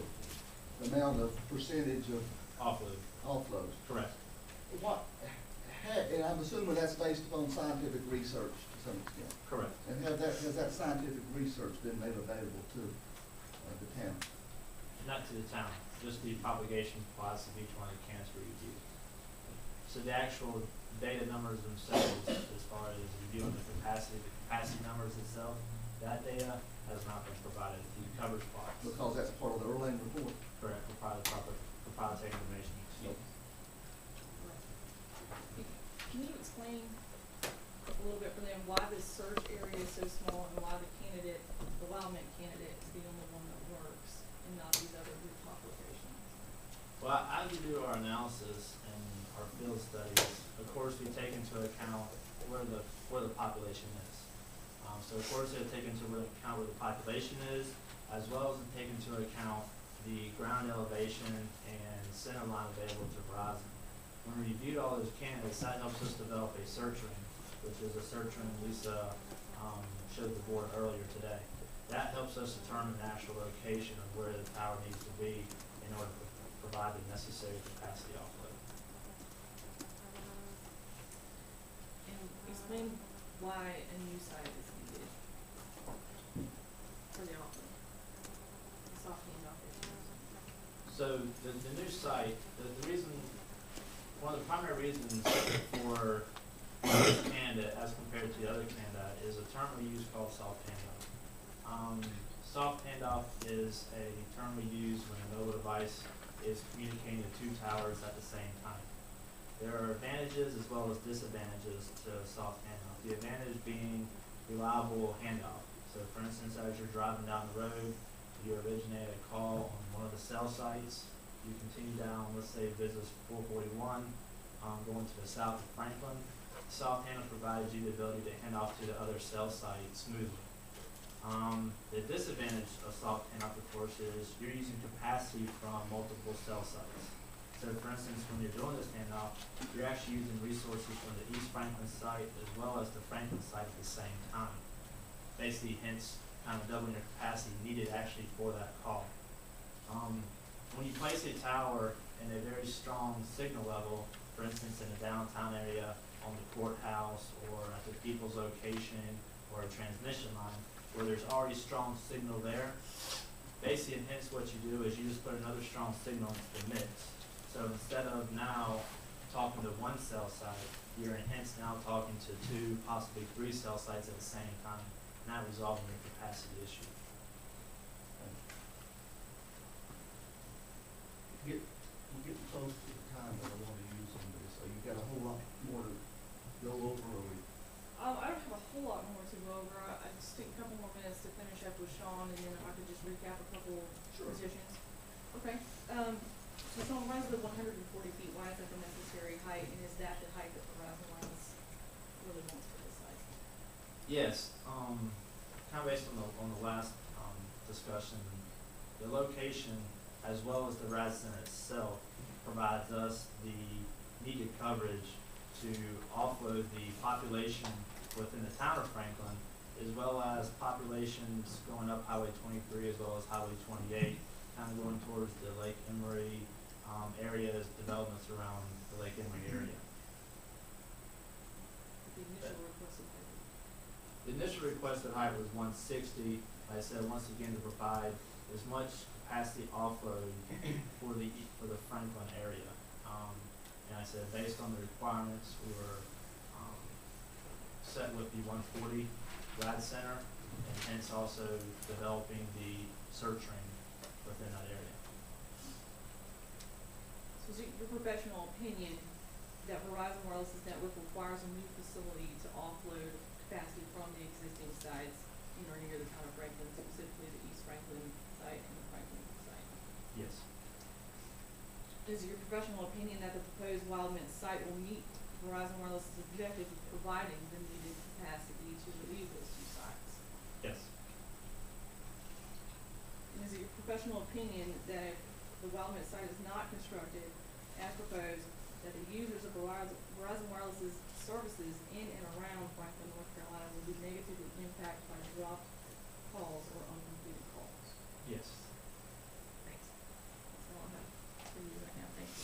the amount of percentage of offload, offloads. correct. What, and I'm assuming that's based upon scientific research to some extent. Correct. And has that scientific research been made available to the town? Not to the town, just the propagation plots of each one of the cans we reviewed. So the actual data numbers themselves, as far as reviewing the capacity numbers itself, that data has not been provided. The coverage plots. Because that's part of the Erlang report. Correct, proprietary information. Yep. Can you explain a little bit for them why this search area is so small and why the candidate, the wild mint candidate, is the only one that works and not these other rooftop locations? Well, as we do our analysis and our field studies, of course, we take into account where the population is. So of course, they take into account where the population is, as well as take into account the ground elevation and center line available to Verizon. When we reviewed all those candidates, that helps us develop a search ring, which is a search ring Lisa showed the board earlier today. That helps us determine the actual location of where the tower needs to be in order to provide the necessary capacity offload. And explain why a new site is needed for the offload, the soft handoff issues. So the new site, the reason, one of the primary reasons for this candidate as compared to the other candidate is a term we use called soft handoff. Soft handoff is a term we use when a mobile device is communicating to two towers at the same time. There are advantages as well as disadvantages to soft handoff. The advantage being reliable handoff. So for instance, as you're driving down the road, you originate a call on one of the cell sites, you continue down, let's say business 441, going to the south of Franklin. Soft handoff provides you the ability to hand off to the other cell site smoothly. The disadvantage of soft handoff, of course, is you're using capacity from multiple cell sites. So for instance, when you're doing this handoff, you're actually using resources from the East Franklin site as well as the Franklin site at the same time. Basically, hence, kind of doubling your capacity needed actually for that call. When you place a tower in a very strong signal level, for instance, in a downtown area, on the courthouse, or at the people's location, or a transmission line, where there's already strong signal there, basically, and hence what you do is you just put another strong signal into the mix. So instead of now talking to one cell site, you're hence now talking to two, possibly three cell sites at the same time, not resolving your capacity issue. We're getting close to the time that I want to use on this, so you've got a whole lot more to go over, or we? I don't have a whole lot more to go over. I just take a couple more minutes to finish up with Sean, and then if I could just recap a couple Sure. positions. Okay, so Sean, why is the 140 feet, why is that the necessary height, and is that the height that Verizon Wireless really wants for this site? Yes, kind of based on the last discussion, the location as well as the resident itself provides us the needed coverage to offload the population within the town of Franklin, as well as populations going up Highway 23 as well as Highway 28, kind of going towards the Lake Emery areas, developments around the Lake Emery area. The initial requested height. The initial requested height was 160. Like I said, once again, to provide as much capacity offload for the Franklin area. And I said, based on the requirements, we were set with the 140 rad center, and hence also developing the search ring within that area. So is it your professional opinion that Verizon Wireless's network requires a new facility to offload capacity from the existing sites in or near the town of Franklin, specifically the East Franklin site and the Franklin site? Yes. Is it your professional opinion that the proposed Wild Mint site will meet Verizon Wireless's objective of providing the needed capacity to relieve those two sites? Yes. And is it your professional opinion that if the Wildman site is not constructed as proposed, that the users of Verizon Wireless's services in and around Franklin, North Carolina will be negatively impacted by dropped calls or uncompleted calls. Yes. Thanks. That's all I have for you right now. Thank you.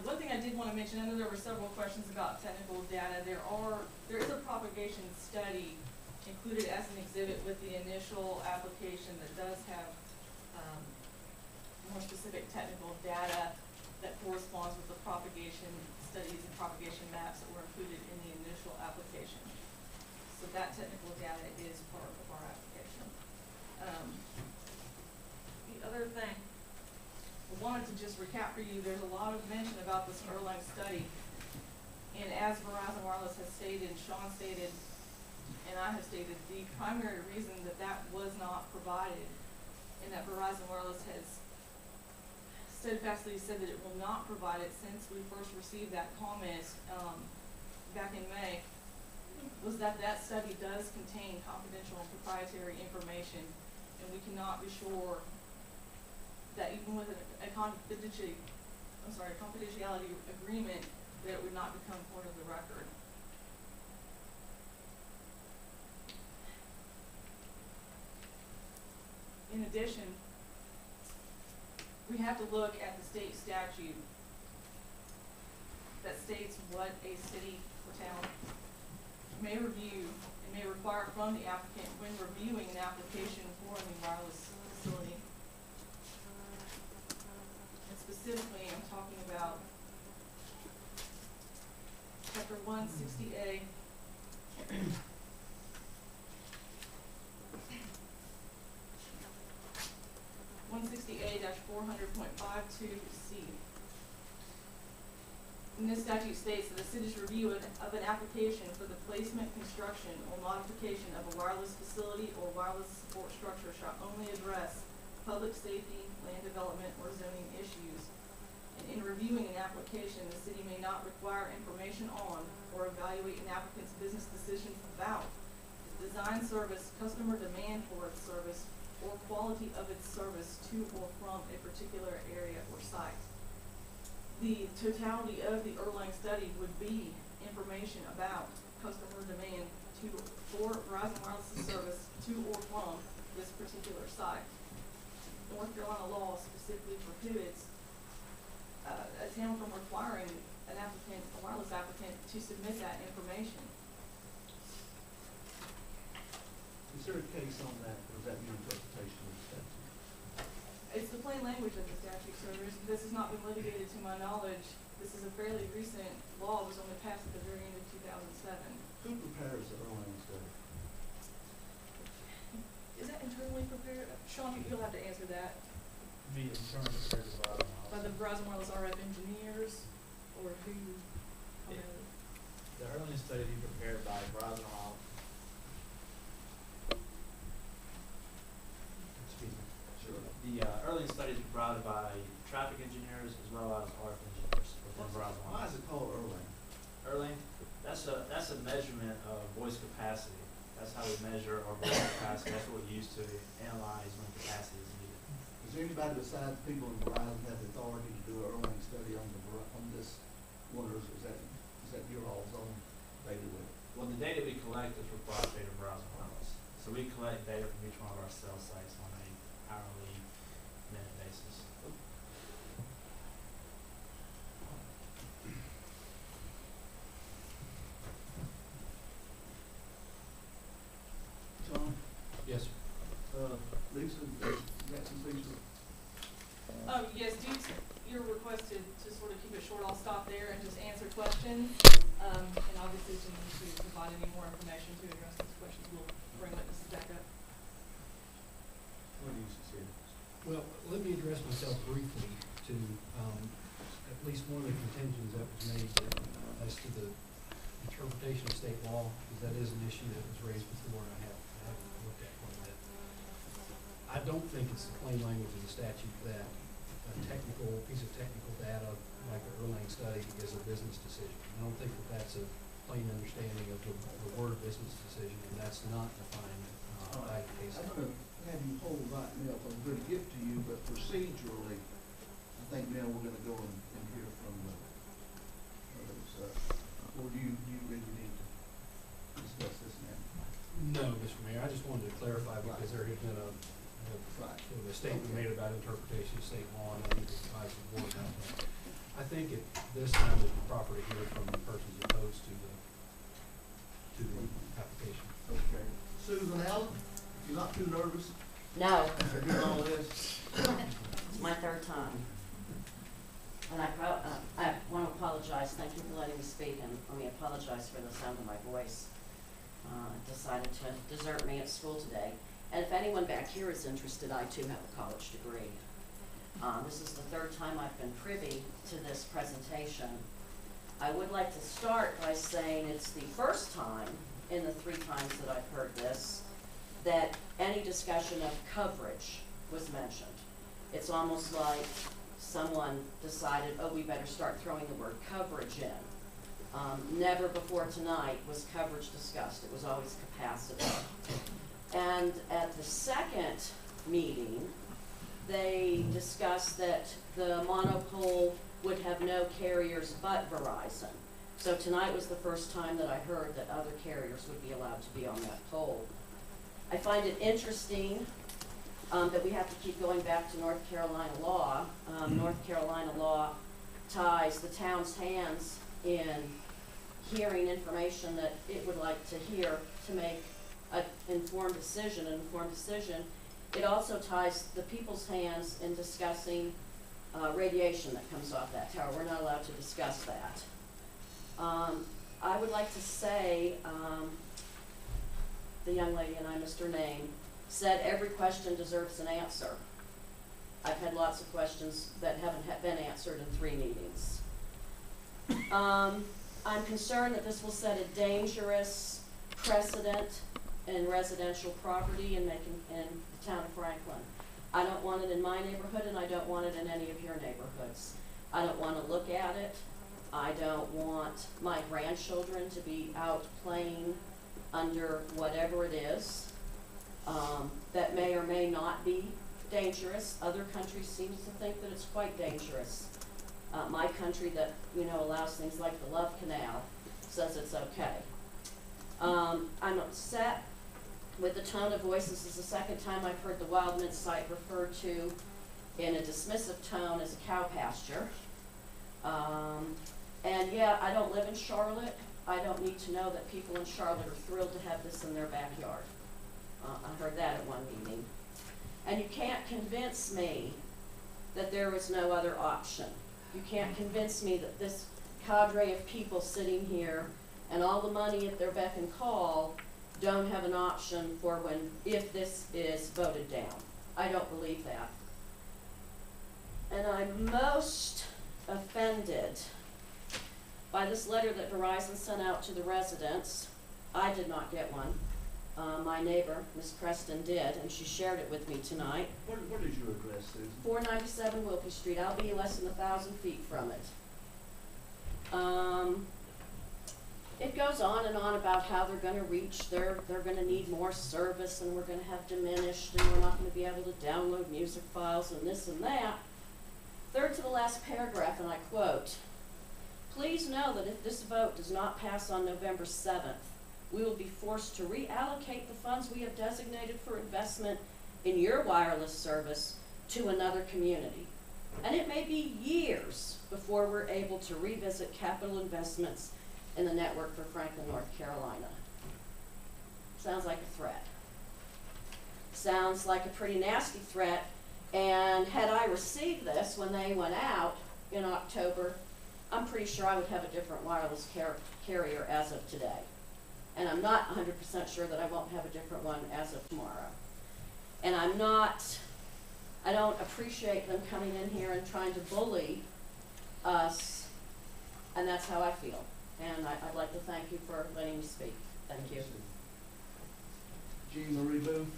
One thing I did want to mention, I know there were several questions about technical data. There is a propagation study included as an exhibit with the initial application that does have more specific technical data that corresponds with the propagation studies and propagation maps that were included in the initial application. So that technical data is part of our application. The other thing, I wanted to just recap for you, there's a lot of mention about this Erlang study. And as Verizon Wireless has stated, Sean stated, and I have stated, the primary reason that that was not provided and that Verizon Wireless has steadfastly said that it will not provide it since we first received that comment back in May, was that that study does contain confidential and proprietary information, and we cannot be sure that even with a confidentiality agreement, that it would not become part of the record. In addition, we have to look at the state statute that states what a city or town may review and may require from the applicant when reviewing an application for a new wireless facility. And specifically, I'm talking about Chapter 160A. 160A-400.52C. And this statute states that the city's review of an application for the placement, construction, or modification of a wireless facility or wireless support structure shall only address public safety, land development, or zoning issues. And in reviewing an application, the city may not require information on or evaluate an applicant's business decisions about its design, service, customer demand for its service, or quality of its service to or from a particular area or site. The totality of the Erlang study would be information about customer demand for Verizon Wireless service to or from this particular site. North Carolina law specifically prohibits a town from requiring an applicant, a wireless applicant, to submit that information. Is there a case on that, or is that your interpretation of the statute? It's the plain language of the statute, sir. This has not been litigated to my knowledge. This is a fairly recent law. It was only passed at the very end of 2007. Who prepares the Erlang study? Is that internally prepared? Sean, you'll have to answer that. The internal prepared by the By the Verizon Wireless RF engineers, or who? The Erlang study be prepared by Verizon Wireless. Excuse me. Sure. The Erlang study is provided by traffic engineers as well as RF engineers within Verizon Why Wireless. is it called Erlang? Erlang, that's a measurement of voice capacity. That's how we measure our voice capacity. That's what we use to analyze when capacity is needed. Is there anybody besides people in Verizon have the authority to do an Erlang study on this one, or is that your all's own data with? Well, the data we collect is proprietary to Verizon Wireless. So we collect data from each one of our cell sites on a hourly, minute basis. John? Yes, sir. Lisa, you got some things to? Yes, due to your request to sort of keep it short, I'll stop there and just answer questions. And obviously, if you need to provide any more information to address these questions, we'll bring witnesses back up. What do you say? well, let me address myself briefly to at least one of the contentions that was made as to the interpretation of state law, because that is an issue that was raised before, and I have looked at quite a bit. I don't think it's the plain language of the statute that a piece of technical data like the Erlang study is a business decision. I don't think that that's a plain understanding of the word business decision, and that's not defined by the case. I'm gonna have you hold right now, I'm going to get to you, but procedurally, I think now we're gonna go and hear from others. Or do you really need to discuss this now? No, Mr. Mayor, I just wanted to clarify because there had been a Right. sort of a statement made about interpretation of state law, and I need to advise the board about that. I think at this time it would be proper to hear from the persons opposed to the application. Okay. Susan Allen, you're not too nervous No, after doing all this? it's my third time. And I want to apologize, thank you for letting me speak, and let me apologize for the sound of my voice. Decided to desert me at school today. And if anyone back here is interested, I too have a college degree. This is the third time I've been privy to this presentation. I would like to start by saying it's the first time in the 3 times that I've heard this that any discussion of coverage was mentioned. It's almost like someone decided, oh, we better start throwing the word coverage in. Never before tonight was coverage discussed. It was always capacity. And at the second meeting, they discussed that the monopole would have no carriers but Verizon. So tonight was the first time that I heard that other carriers would be allowed to be on that pole. I find it interesting that we have to keep going back to North Carolina law. North Carolina law ties the town's hands in hearing information that it would like to hear to make an informed decision. It also ties the people's hands in discussing radiation that comes off that tower. We're not allowed to discuss that. I would like to say, the young lady and I missed her name, said every question deserves an answer. I've had lots of questions that haven't been answered in 3 meetings. I'm concerned that this will set a dangerous precedent in residential property in the town of Franklin. I don't want it in my neighborhood, and I don't want it in any of your neighborhoods. I don't want to look at it. I don't want my grandchildren to be out playing under whatever it is that may or may not be dangerous. Other countries seem to think that it's quite dangerous. My country that, allows things like the Love Canal says it's okay. I'm upset with the tone of voice. This is the second time I've heard the Wildman site referred to in a dismissive tone as a cow pasture. And yeah, I don't live in Charlotte. I don't need to know that people in Charlotte are thrilled to have this in their backyard. I heard that at one meeting. And you can't convince me that there is no other option. You can't convince me that this cadre of people sitting here and all the money at their beck and call don't have an option for if this is voted down. I don't believe that. And I'm most offended by this letter that Verizon sent out to the residents. I did not get one. My neighbor, Ms. Preston, did, and she shared it with me tonight. What is your address, Susan? 497 Wilkie Street. I'll be less than 1,000 feet from it. It goes on and on about how they're going to reach, they're going to need more service, and we're going to have diminished, and we're not going to be able to download music files and this and that. Third to the last paragraph, and I quote, "Please know that if this vote does not pass on November 7th, we will be forced to reallocate the funds we have designated for investment in your wireless service to another community. And it may be years before we're able to revisit capital investments in the network for Franklin, North Carolina." Sounds like a threat. Sounds like a pretty nasty threat. And had I received this when they went out in October, I'm pretty sure I would have a different wireless carrier as of today. And I'm not 100% sure that I won't have a different one as of tomorrow. And I don't appreciate them coming in here and trying to bully us, and that's how I feel. And I'd like to thank you for letting me speak. Thank you. Jean Marie Booth.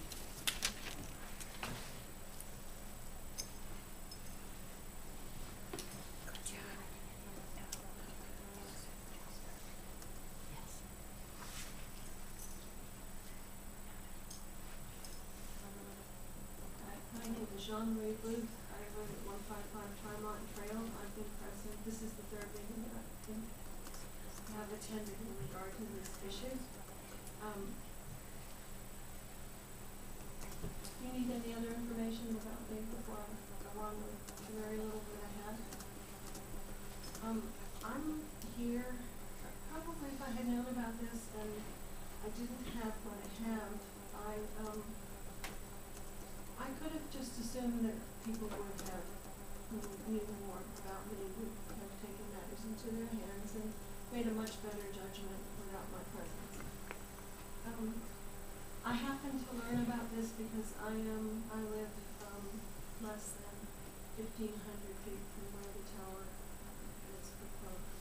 Jean Marie Booth. I live at 155 Tremont Trail. I've been present. This is the third meeting that I have attended in regard to this issue. Do you need any other information about me before I go on with the very little that I have? I'm here, probably if I had known about this and I didn't have what I have, I could have just assumed that people would have, who knew more about me, would have taken matters into their hands and made a much better judgment without my presence. I happened to learn about this because I live less than 1,500 feet from where the tower is proposed.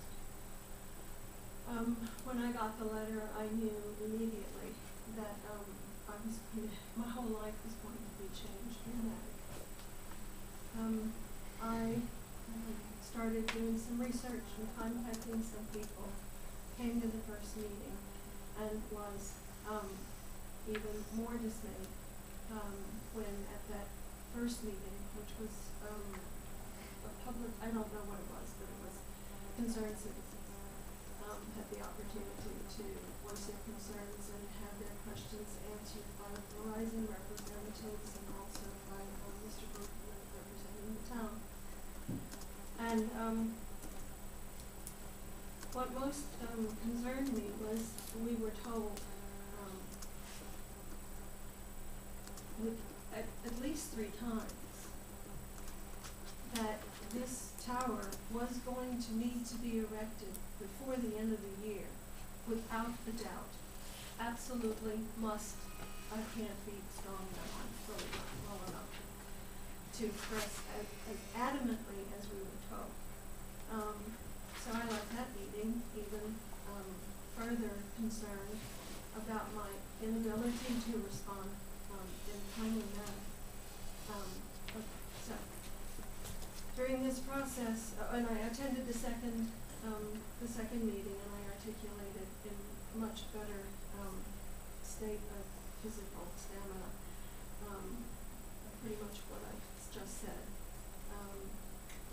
When I got the letter, I knew immediately that my whole life was going to be changed dramatically. I started doing some research and contacting some people, came to the first meeting, and was even more dismayed when at that first meeting, which was a public, I don't know what it was, but it was concerned citizens, had the opportunity to voice their concerns and have their questions answered by Verizon representatives and also by Mr. Berkman representing the town. And what most concerned me was we were told at least 3 times that this tower was going to need to be erected before the end of the year, without a doubt. Absolutely must. I can't be strong enough, I'm really not well enough to express as adamantly as we were told. So I left that meeting even further concerned about my inability to respond in a timely manner. So during this process, and I attended the second meeting, and I articulated in much better state of physical stamina pretty much what I just said.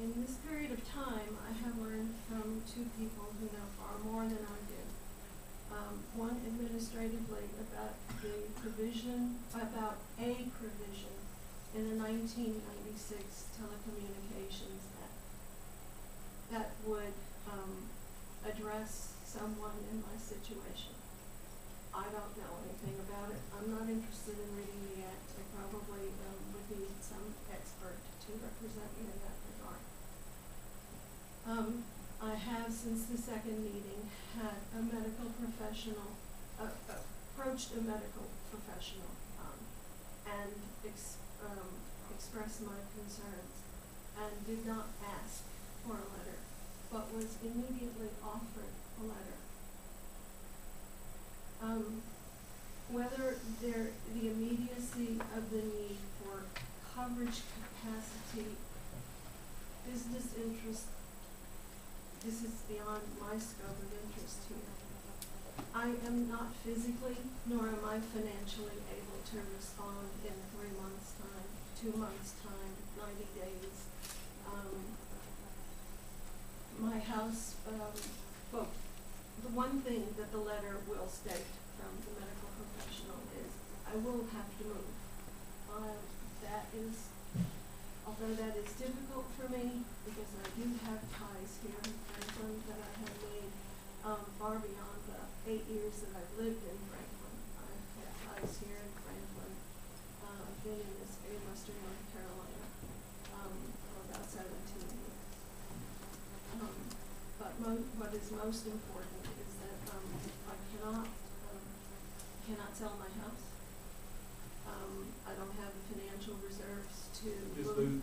In this period of time, I have learned from 2 people who know far more than I do. One administratively about a provision in the 1996 Telecommunications Act that would address someone in my situation. I don't know anything about it. I'm not interested in reading the act. I probably would need some expert to represent me in that regard. I have, since the second meeting, had a medical professional, approached a medical professional and expressed my concerns and did not ask for a letter, but was immediately offered a letter. Whether the immediacy of the need for coverage capacity, business interest, this is beyond my scope of interest here. I am not physically, nor am I financially able to respond in 3 months' time, 2 months' time, 90 days. My house, well, the one thing that the letter will state from the medical professional is, I will have to move. Although that is difficult for me, because I do have ties here in Franklin that I have made far beyond the 8 years that I've lived in Franklin. I've had ties here in Franklin. I've been in Western North Carolina for about 17 years. But what is most important is that I cannot sell my house. I don't have the financial reserves to Ms. move. Booth,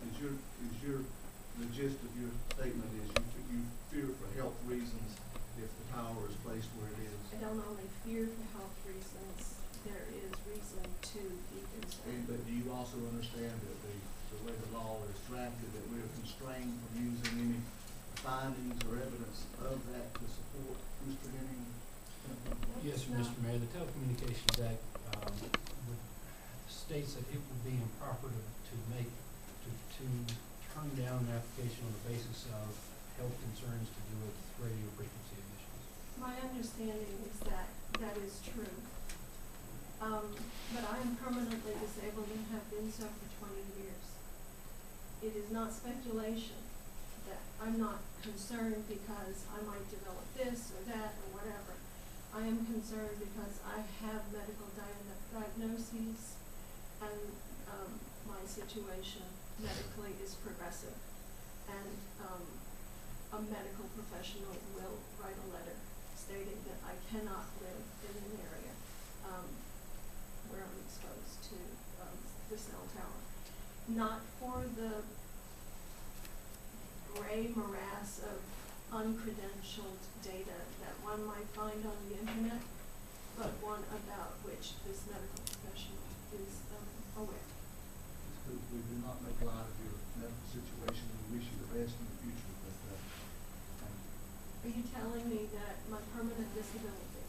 the gist of your statement is you fear for health reasons if the tower is placed where it is. I don't only fear for health reasons, there is reason to be concerned. But do you also understand that the way the law is drafted, that we are constrained from using any findings or evidence of that to support Mr. Henning? Yes, sir, Mr. Mayor, the Telecommunications Act states that it would be improper to make to turn down an application on the basis of health concerns to do with radio frequency emissions. My understanding is that that is true. But I am permanently disabled and have been so for 20 years. It is not speculation that I'm not concerned because I might develop this or that or whatever. I am concerned because I have medical diagnoses and my situation medically is progressive. And a medical professional will write a letter stating that I cannot live in an area where I'm exposed to the cell tower. Not for the gray morass of uncredentialed data that one might find on the internet, but one about which this medical professional is aware. We do not make light of your medical situation. We wish you the best in the future, but thank you. Are you telling me that my permanent disability,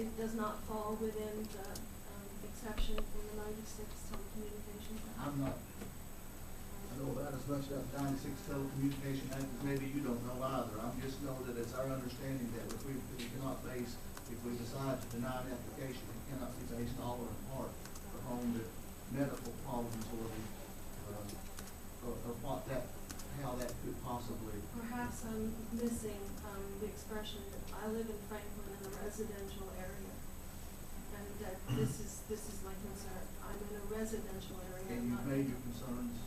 it does not fall within the exception in the 96 Telecommunications Act? I'm not, I know about as much about the 96 Telecommunication Act as maybe you don't know either. I just know that it's our understanding that if we cannot base, if we decide to deny an application, it cannot be based all or in part upon the medical problems or the, how that could possibly. Perhaps I'm missing the expression that I live in Franklin in a residential area, and that this is my concern. I'm in a residential area. And I'm you've not- made your concerns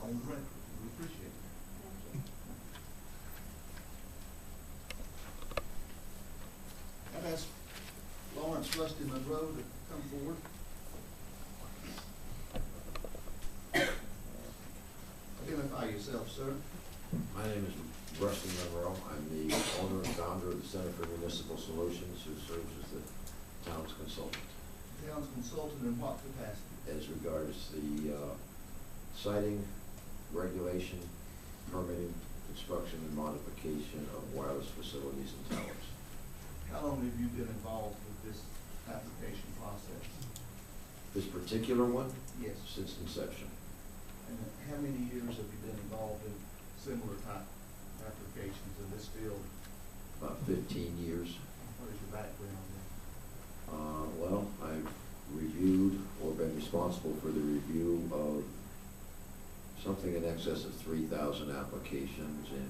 on the record. We appreciate it. Thank you. I've asked Lawrence Rusty Monroe to come forward. Identify yourself, sir. My name is Rusty Monroe. I'm the owner and founder of the Center for Municipal Solutions, who serves as the town's consultant. Town's consultant in what capacity? As regards the siting, regulation, permitting, construction, and modification of wireless facilities and towers. How long have you been involved with this application process? This particular one, Yes. since inception. And how many years have you been involved in similar type applications in this field? About 15 years. What is your background in? Well, I've reviewed or been responsible for the review of something in excess of 3,000 applications in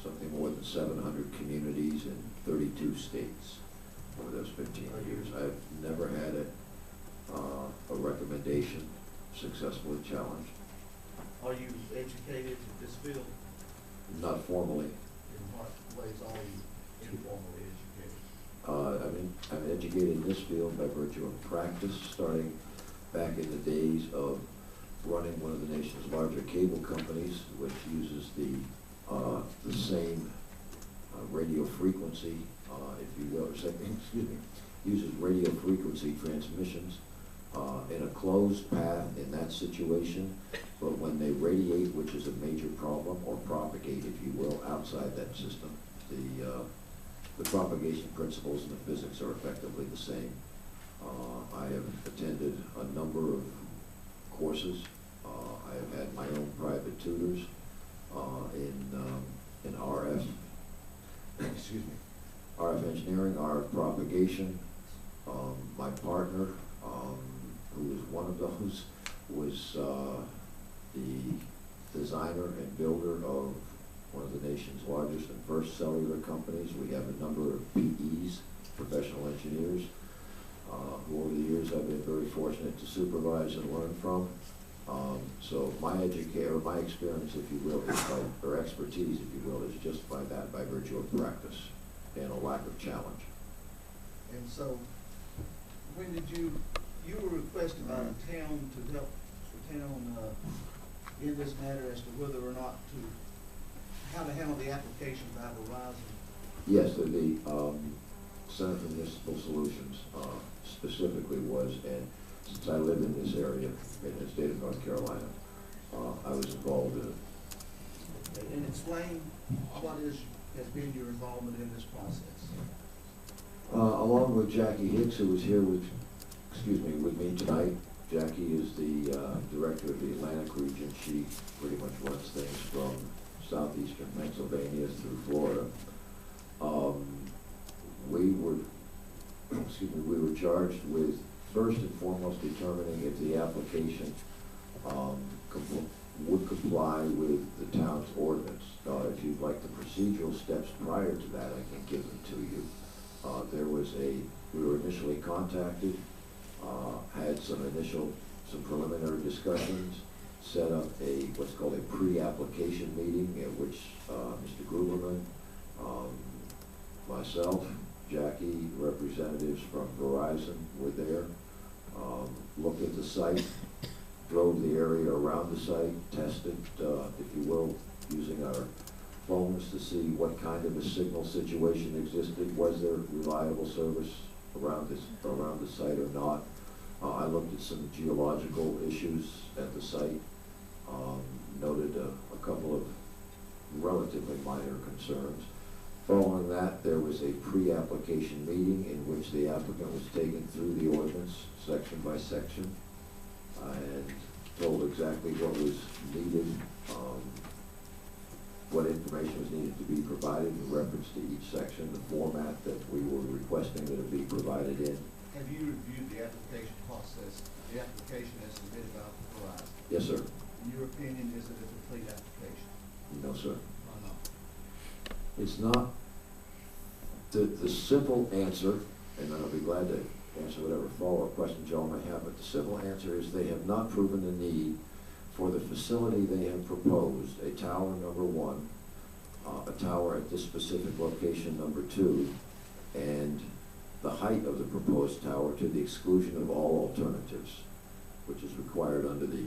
something more than 700 communities in 32 states over those 15 years. I've never had a recommendation successfully challenged. Are you educated in this field? Not formally. In what ways are you informally educated? I'm educated in this field by virtue of practice, starting back in the days of running one of the nation's larger cable companies, which uses the same radio frequency, if you will, or second, excuse me, uses radio frequency transmissions in a closed path in that situation, but when they radiate, which is a major problem, or propagate, if you will, outside that system, the propagation principles and the physics are effectively the same. I have attended a number of courses. I have had my own private tutors in RF, excuse me, RF engineering, RF propagation. My partner, who was one of those, was the designer and builder of one of the nation's largest and first cellular companies. We have a number of PEs, professional engineers, who over the years I've been very fortunate to supervise and learn from. So my experience, if you will, is or expertise, if you will, is just by virtue of practice and a lack of challenge. And so, when did you were requested by the town to help the town in this matter as to whether or not how to handle the application by Verizon? Yes, the Center for Municipal Solutions specifically was, and since I live in this area, in the state of North Carolina, I was involved in it. And explain what has been your involvement in this process. Along with Jackie Hicks, who was here with me tonight, Jackie is the director of the Atlantic region. She pretty much runs things from southeastern Pennsylvania through Florida. We were, we were charged with first and foremost determining if the application would comply with the town's ordinance. If you'd like the procedural steps prior to that, I can give them to you. We were initially contacted, had some preliminary discussions, set up what's called a pre-application meeting at which Mr. Gruberman, myself, Jackie, representatives from Verizon were there, looked at the site, drove the area around the site, tested, if you will, using our phones to see what kind of a signal situation existed. Was there reliable service around the site or not? I looked at some geological issues at the site, noted a couple of relatively minor concerns. Following that, there was a pre-application meeting in which the applicant was taken through the ordinance section by section and told exactly what was needed, what information was needed to be provided in reference to each section, the format that we were requesting that it be provided in. Have you reviewed the application process, the application as submitted by Verizon? Yes, sir. In your opinion, is it a complete application? No, sir. Why not? It's not. The simple answer, and I'll be glad to answer whatever follow-up questions y'all may have, but the simple answer is they have not proven the need for the facility they have proposed, a tower number 1, a tower at this specific location number 2, and the height of the proposed tower to the exclusion of all alternatives, which is required under the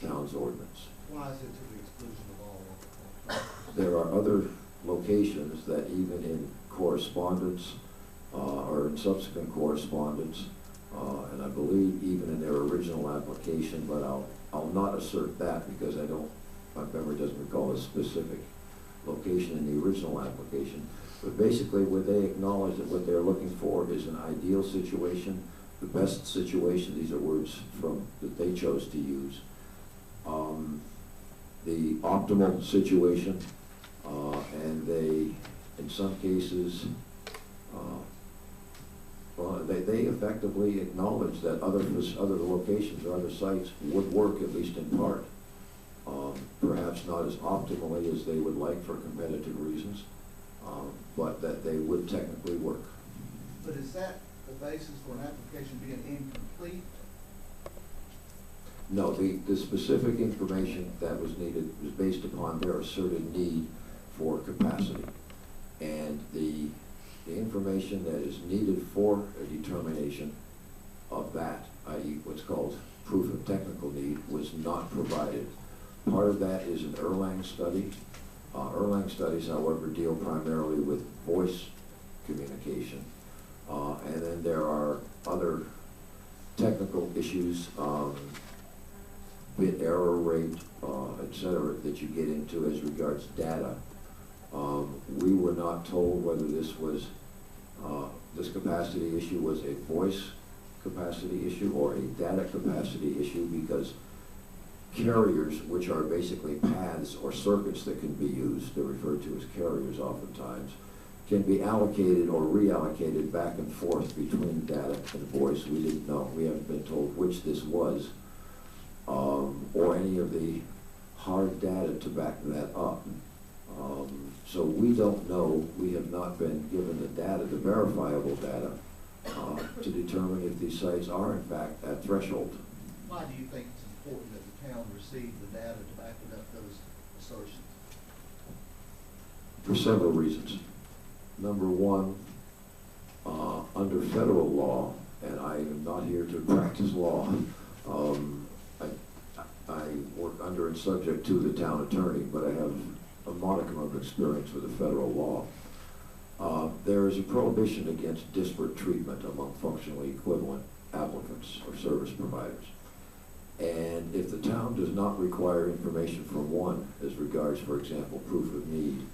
town's ordinance. Why is it to the exclusion of all alternatives? There are other locations that even in correspondence or in subsequent correspondence, and I believe even in their original application, but I'll not assert that because my memory doesn't recall a specific location in the original application. But basically, where they acknowledge that what they're looking for is an ideal situation, the best situation, these are words that they chose to use, the optimal situation, and they, in some cases, they effectively acknowledge that other locations or other sites would work, at least in part. Perhaps not as optimally as they would like for competitive reasons, but that they would technically work. But is that the basis for an application being incomplete? No, the specific information that was needed was based upon their asserted need for capacity. And the information that is needed for a determination of that, i.e. what's called proof of technical need, was not provided. Part of that is an Erlang study. Erlang studies, however, deal primarily with voice communication. And then there are other technical issues, bit error rate, et cetera, that you get into as regards data. We were not told whether this capacity issue was a voice capacity issue or a data capacity issue, because carriers, which are basically paths or circuits that can be used, they're referred to as carriers oftentimes, can be allocated or reallocated back and forth between data and voice. We didn't know. We haven't been told which this was, or any of the hard data to back that up. So we don't know. We have not been given the data, the verifiable data, to determine if these sites are in fact at threshold. Why do you think it's important that the town receive the data to back up those assertions? For several reasons. Number one, under federal law, and I am not here to practice law, I work under and subject to the town attorney, but I have a modicum of experience with the federal law. There is a prohibition against disparate treatment among functionally equivalent applicants or service providers. And if the town does not require information from one as regards, for example, proof of need,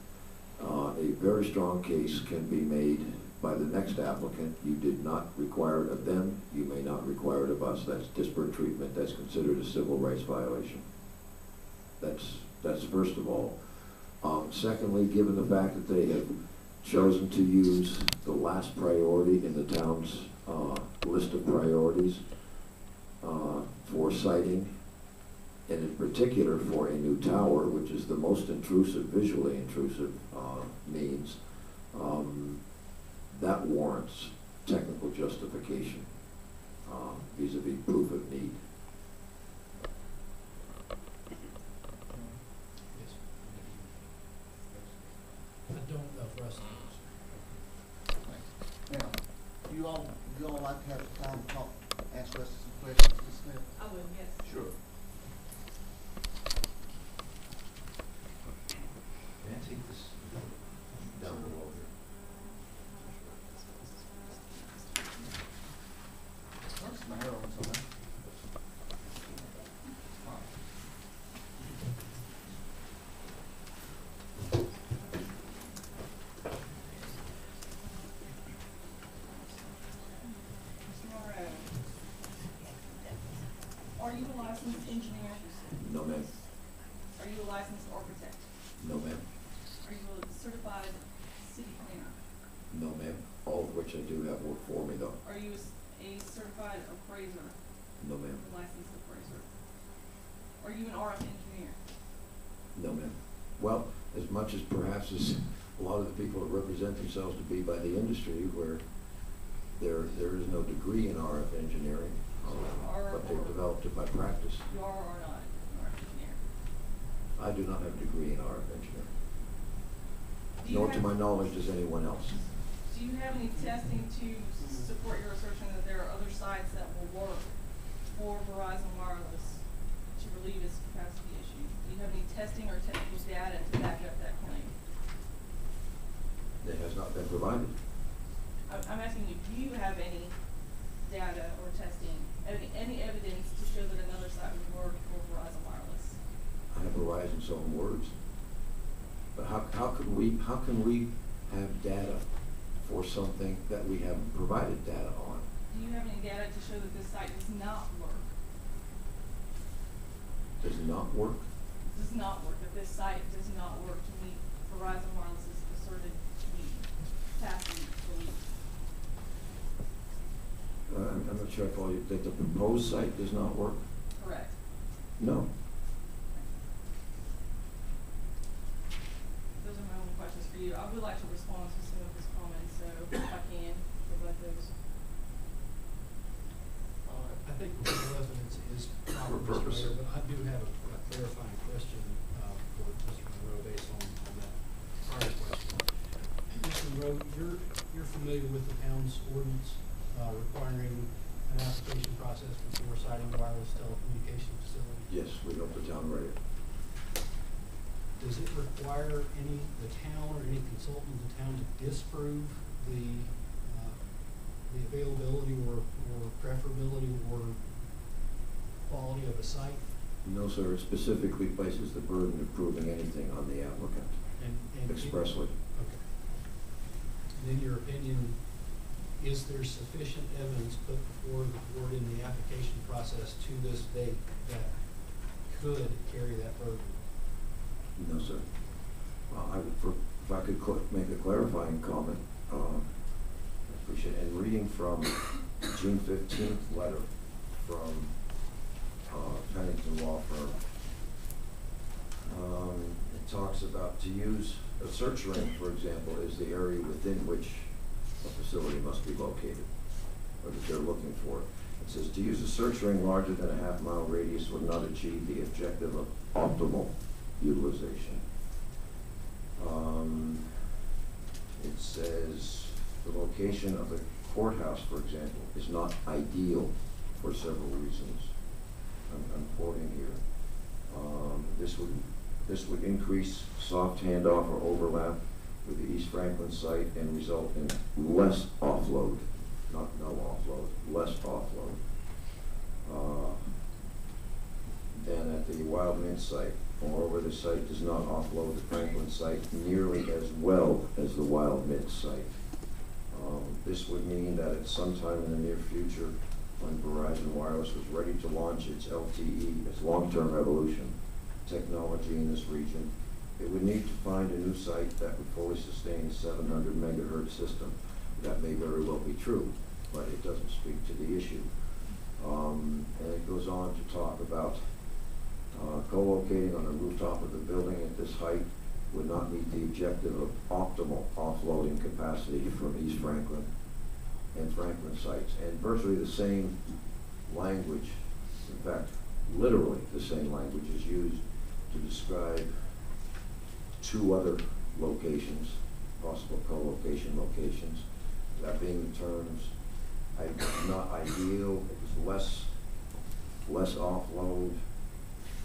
a very strong case can be made by the next applicant, you did not require it of them, you may not require it of us. That's disparate treatment, that's considered a civil rights violation. That's first of all. Secondly, given the fact that they have chosen to use the last priority in the town's list of priorities for siting, and in particular for a new tower, which is the most intrusive, visually intrusive means, that warrants technical justification vis-a-vis proof of need. Yes. I don't know if Russ knows. Now, you all like to have time to talk, ask us some questions, Ms. Smith? I would, yes. Sure. Can I take this down the road here? Where's my arrows on that? Mr. Morrow, are you a licensed engineer? No, ma'am. Are you a licensed architect? No, ma'am. Are you a certified city planner? No, ma'am. All of which I do have work for me, though. Are you a certified appraiser, No, ma'am. a licensed appraiser? Are you an RF engineer? No, ma'am. Well, as much as perhaps as a lot of the people that represent themselves to be by the industry, where there is no degree in RF engineering, but they've developed it by practice. You are or not an RF engineer? I do not have a degree in RF engineering, Do you nor to have- my knowledge does anyone else. Do you have any testing to support your assertion that there are other sites that will work for Verizon Wireless to relieve its capacity issue? Do you have any testing or technical data to back up that claim? It has not been provided. I'm asking you, do you have any data or testing, any evidence to show that another site would work for Verizon Wireless? I have Verizon's own words. But how can we have data for something that we haven't provided data on? Do you have any data to show that this site does not work? Does not work? Does not work, that this site does not work to meet Verizon Wireless's asserted need, capacity relief? I'm not sure I follow you. That the proposed site does not work? Correct. No. Those are my only questions for you. I would like to respond to some of his comments, so if I can, provide those. I think the evidence is proper, For Mr. purpose. Mayor, but I do have a clarifying question for Mr. Monroe based on that prior question. Mr. Monroe, you're familiar with the town's ordinance requiring an application process before citing wireless telecommunication facility? Yes, we built the town radio. Does it require the town or any consultant in the town to disprove the availability or preferability or quality of a site? No, sir. It specifically places the burden of proving anything on the applicant And expressly. Okay. And in your opinion, is there sufficient evidence put before the board in the application process to this date that could carry that burden? No, sir. If I could make a clarifying comment, I appreciate it. And reading from June 15th letter from Pennington Law Firm, it talks about to use a search ring, for example, is the area within which a facility must be located, or that they're looking for. It says to use a search ring larger than a half-mile radius would not achieve the objective of optimal utilization. It says the location of the courthouse, for example, is not ideal for several reasons. I'm quoting here. This would increase soft handoff or overlap with the East Franklin site and result in less offload, not no offload, less offload than at the Wild Mint site. Moreover, the site does not offload the Franklin site nearly as well as the Wild Mint site. This would mean that at some time in the near future, when Verizon Wireless was ready to launch its LTE, its long-term evolution technology in this region, it would need to find a new site that would fully sustain a 700 megahertz system. That may very well be true, but it doesn't speak to the issue. And it goes on to talk about co-locating on the rooftop of the building at this height would not meet the objective of optimal offloading capacity from East Franklin and Franklin sites. And virtually the same language, in fact, literally the same language is used to describe two other locations, possible co-location locations, that being the terms, not ideal, it was less offload,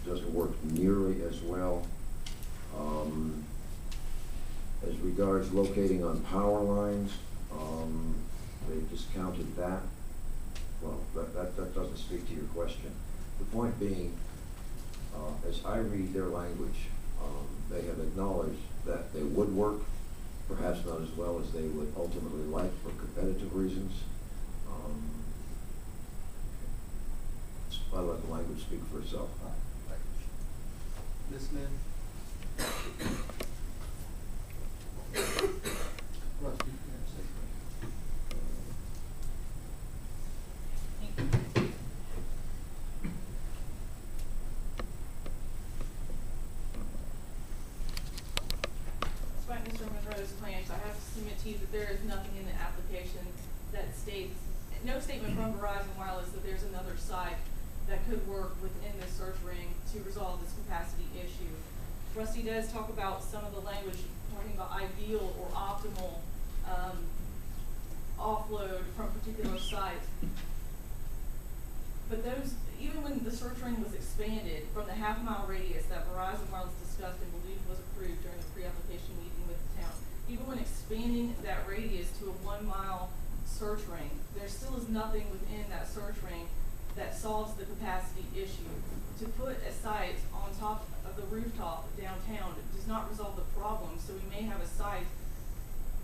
doesn't work nearly as well. As regards locating on power lines, they discounted that. Well, that doesn't speak to your question. The point being, as I read their language, they have acknowledged that they would work, perhaps not as well as they would ultimately like for competitive reasons. I let the language speak for itself. Ms. Min? Rusty, you have to say Despite Mr. Monroe's claims, I have to submit to you that there is nothing in the application that states, no statement from Verizon Wireless that there's another site that could work within this search ring to resolve this capacity issue. Rusty does talk about some of the language, talking about ideal or optimal offload from particular sites. But those, even when the search ring was expanded from the half-mile radius that Verizon Wireless discussed and believed was approved during the pre-application meeting with the town, even when expanding that radius to a 1 mile search ring, there still is nothing within that search ring that solves the capacity issue. To put a site on top of the rooftop downtown does not resolve the problem, so we may have a site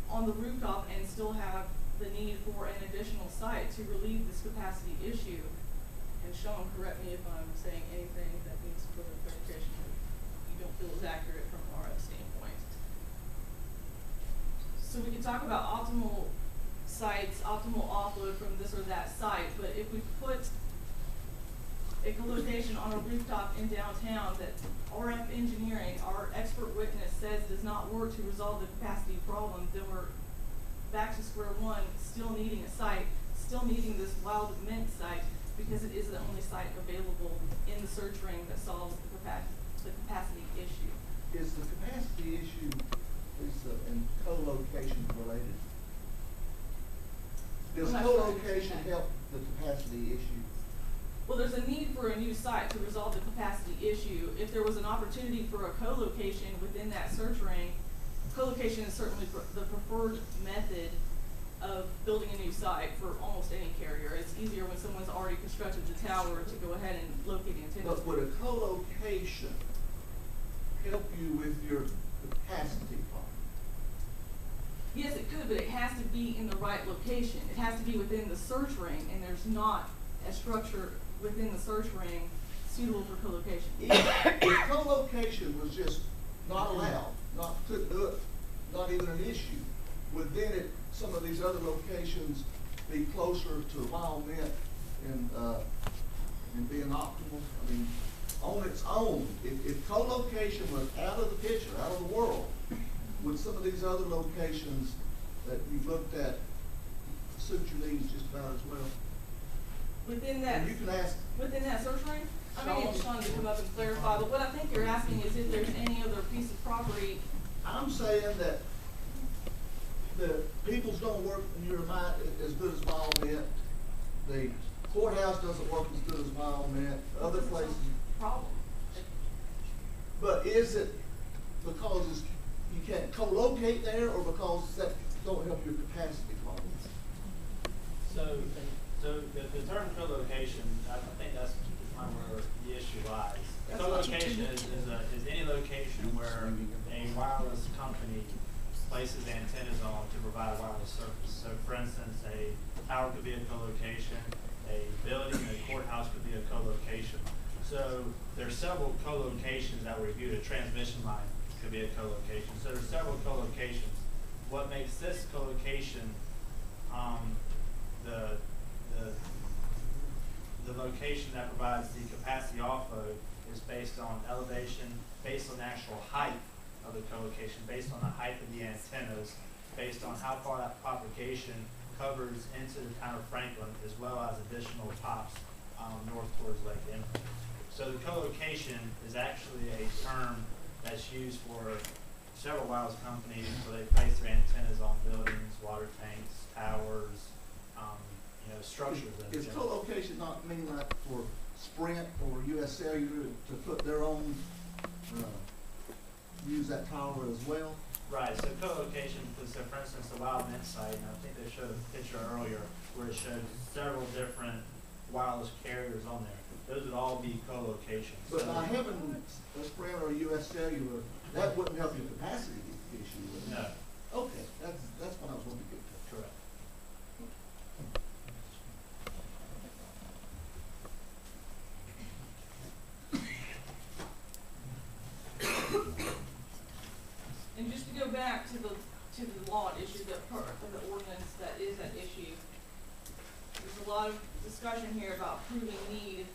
on the rooftop and still have the need for an additional site to relieve this capacity issue. And Sean, correct me if I'm saying anything that needs further clarification that you don't feel is accurate from an RF standpoint. So we can talk about optimal sites, optimal offload from this or that site, but if we put a co-location on a rooftop in downtown that RF engineering, our expert witness, says does not work to resolve the capacity problem, then we're back to square one, still needing a site, still needing this wild mint site, because it is the only site available in the search ring that solves the capacity issue. Is the capacity issue and co-location related? Does co-location help the capacity issue? Well, there's a need for a new site to resolve the capacity issue. If there was an opportunity for a co-location within that search ring, co-location is certainly the preferred method of building a new site for almost any carrier. It's easier when someone's already constructed the tower to go ahead and locate antennas. But would a co-location help you with your capacity problem? Yes, it could, but it has to be in the right location. It has to be within the search ring, and there's not a structure within the search ring suitable for co-location. If co-location was just not allowed, couldn't do it, not even an issue, would then some of these other locations be closer to wild mint and being optimal? I mean, on its own, if co-location was out of the picture, out of the world, would some of these other locations that you've looked at suit your needs just about as well? Within that, and you can ask within that search ring? I may get Sean to come up and clarify, but what I think you're asking is if there's any other piece of property. I'm saying that the people's don't work in your mind as good as wild mint. The courthouse doesn't work as good as wild mint. Other places. Problem. But is it because you can't co-locate there, or because that don't help your capacity problems? So the term co-location, I think that's kind of where the issue lies. Co-location is any location where a wireless company places antennas on to provide wireless service. So for instance, a tower could be a co-location, a building, a courthouse could be a co-location. So there's several co-locations that were reviewed. A transmission line could be a co-location. So there's several co-locations. What makes this co-location the location that provides the capacity offload is based on elevation, based on the actual height of the co-location, based on the height of the antennas, based on how far that propagation covers into the town of Franklin, as well as additional pops north towards Lake Emery. So the co-location is actually a term that's used for several wireless companies where they place their antennas on buildings, water tanks, towers, structures. Is co-location not mean like for Sprint or US Cellular to put their own, use that tower as well? Right, so co-location, because so for instance, the Wild Mint site, and I think they showed a picture earlier where it showed several different wireless carriers on there. Those would all be co-locations. But So- by having a Sprint or US Cellular, that wouldn't help your capacity issue, would it? No, Okay, that's what I was wanting to get to. correct. And just to go back to the law issue, the part of the ordinance that is at issue, there's a lot of discussion here about proving need